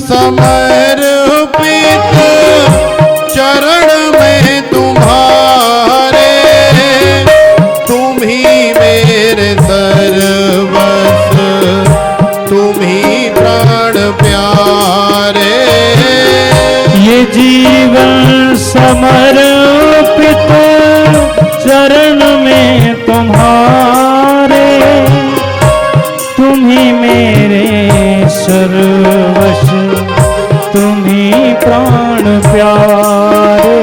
समर्पित चरण में तुम्हारे, तुम ही मेरे सर्वस्व, तुम ही प्राण प्यारे। ये जीवन समर्पित चरण में तुम्हारे, तुम ही मेरे सर्वस्व, तुम ही प्राण प्यारे।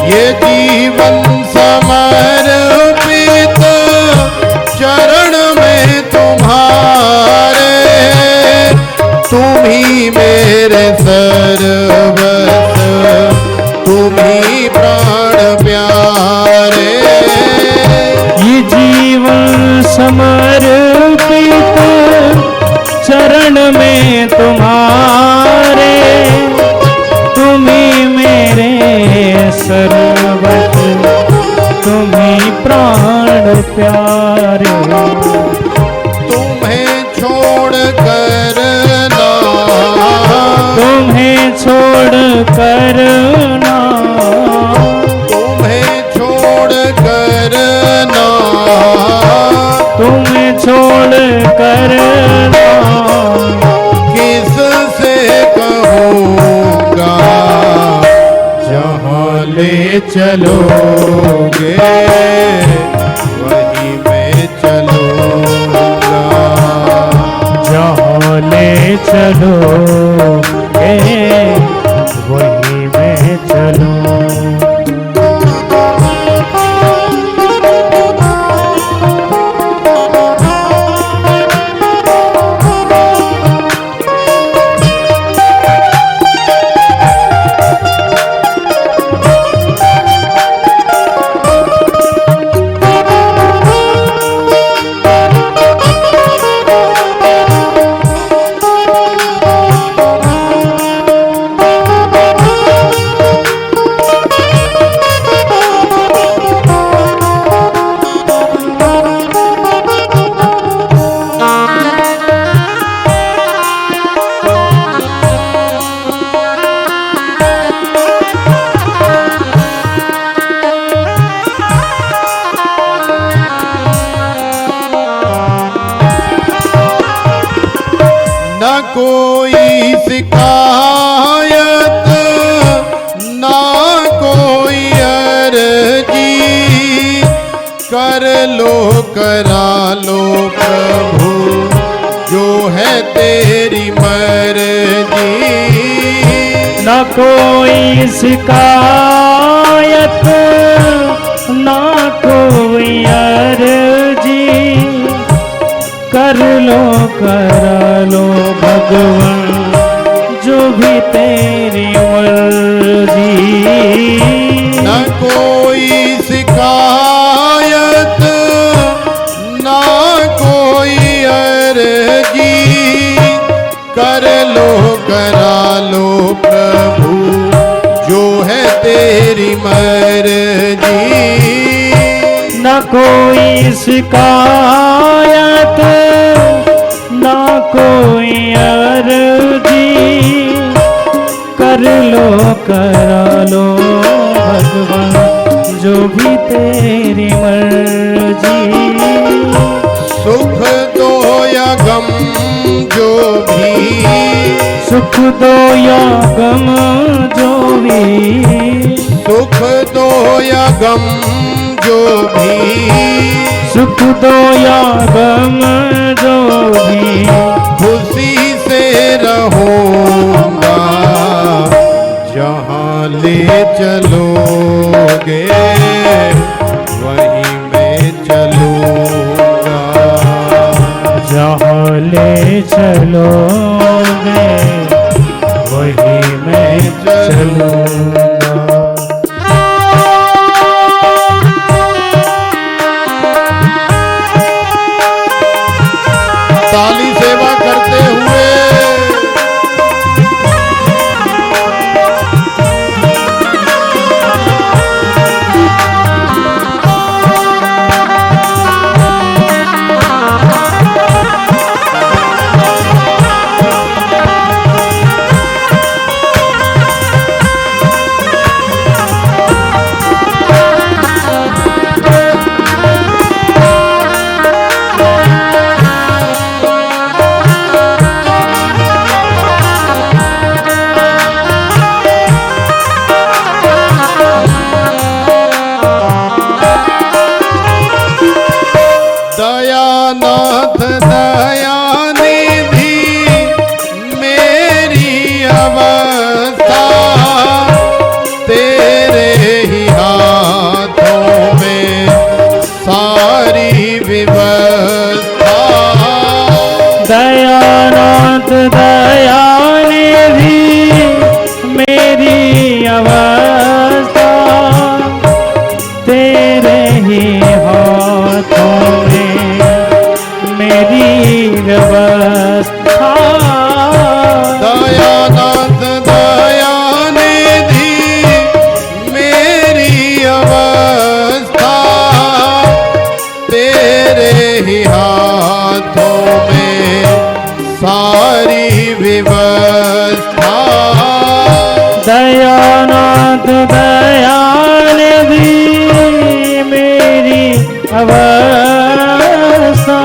ये जीवन समर्पित चरण में तुम्हारे, तुम ही मेरे सर्वस्व, तुम ही प्राण प्यारे। ये जीवन समर्पित चरण में तुम्हारे, तुम ही मेरे सर्वस्व, तुम ही प्राण प्यारे। तुम्हें छोड़ कर ना, तुम्हें छोड़ कर ना, तुम्हें छोड़ कर ना, तुम्हें छोड़ कर ना, किससे कहूँगा जहाँ ले चलोगे वहीं मैं चलूँगा। जहाँ ले चलोगे वहीं मैं चलूँ। न कोई शिकायत न कोई अर्जी, कर लो करा लो प्रभु जो है तेरी मर्जी। न कोई शिकायत न कोई अर्जी, कर लो करा लो भगवान जो भी तेरी मर्जी। न कोई शिकायत न कोई अर्जी, कर लो करा लो प्रभु जो है तेरी मर्जी। न कोई शिकायत, ना कोई अर्जी, कर लो करा लो भगवान जो भी तेरी मर्जी। सुख दो या गम जो भी, सुख दो या गम जो भी, सुख दो या गम जो भी, सुख दो या गम जो भी, खुशी से रहूंगा जहाँ ले चलोगे वहीं मैं चलूंगा। जहाँ ले चलोगे वहीं मैं चलूंगा। ताली सेवा करते हुए दयानाथ दयानिधि मेरी अवस्था तेरे ही हाथों में सारी व्यवस्था। दयानाथ दयानिधि मेरी अवस्था तेरे ही हाथों में मेरी व्यवस्था। दयानाथ दयानिधि मेरी अवस्था तेरे ही हाथों में सारी व्यवस्था। दयानाथ दयानिधि मेरी अवस्था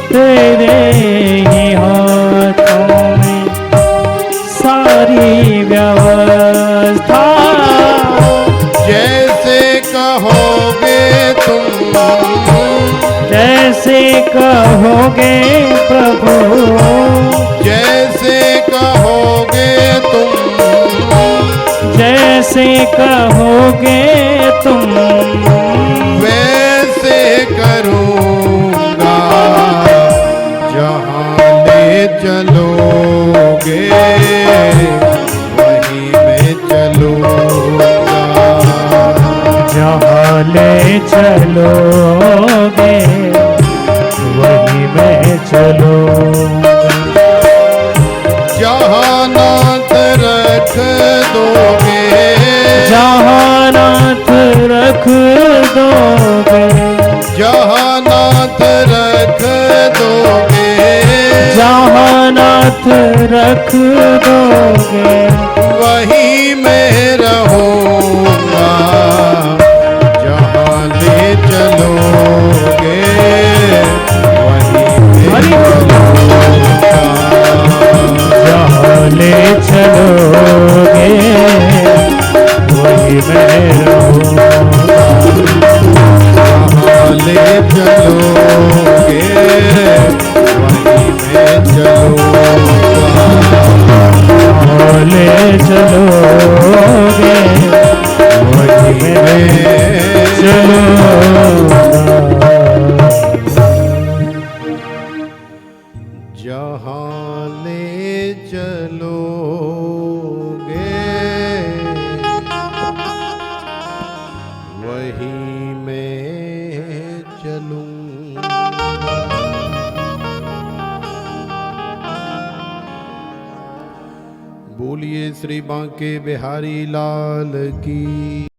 तेरे ही हाथों में सारी व्यवस्था। जैसे कहोगे तुम, जैसे कहोगे प्रभु, जैसे कहोगे तुम, जैसे कहोगे तुम, वैसे करूँगा जहाँ ले चलोगे वहीं मैं चलूँगा। जहाँ ले चलोगे वहीं मैं चलूँगा। जहाँ नाथ रख दोगे, जहाँ नाथ रख दोगे, जहाँ नाथ रख दोगे, जहाँ नाथ रख दोगे वहीं मैं रहूँगा। जहाँ ले चलोगे वहीं मैं चलूँगा। जहाँ ले चलोगे वहीं मैं रहूँगा। जहाँ ले चलोगे वहीं मैं चलूँगा। जहाँ ले चलोगे वहीं मैं चलूँगा। जहाँ ले चलोगे वहीं मैं चलूँगा। बोलिए श्री बांके बिहारी लाल की।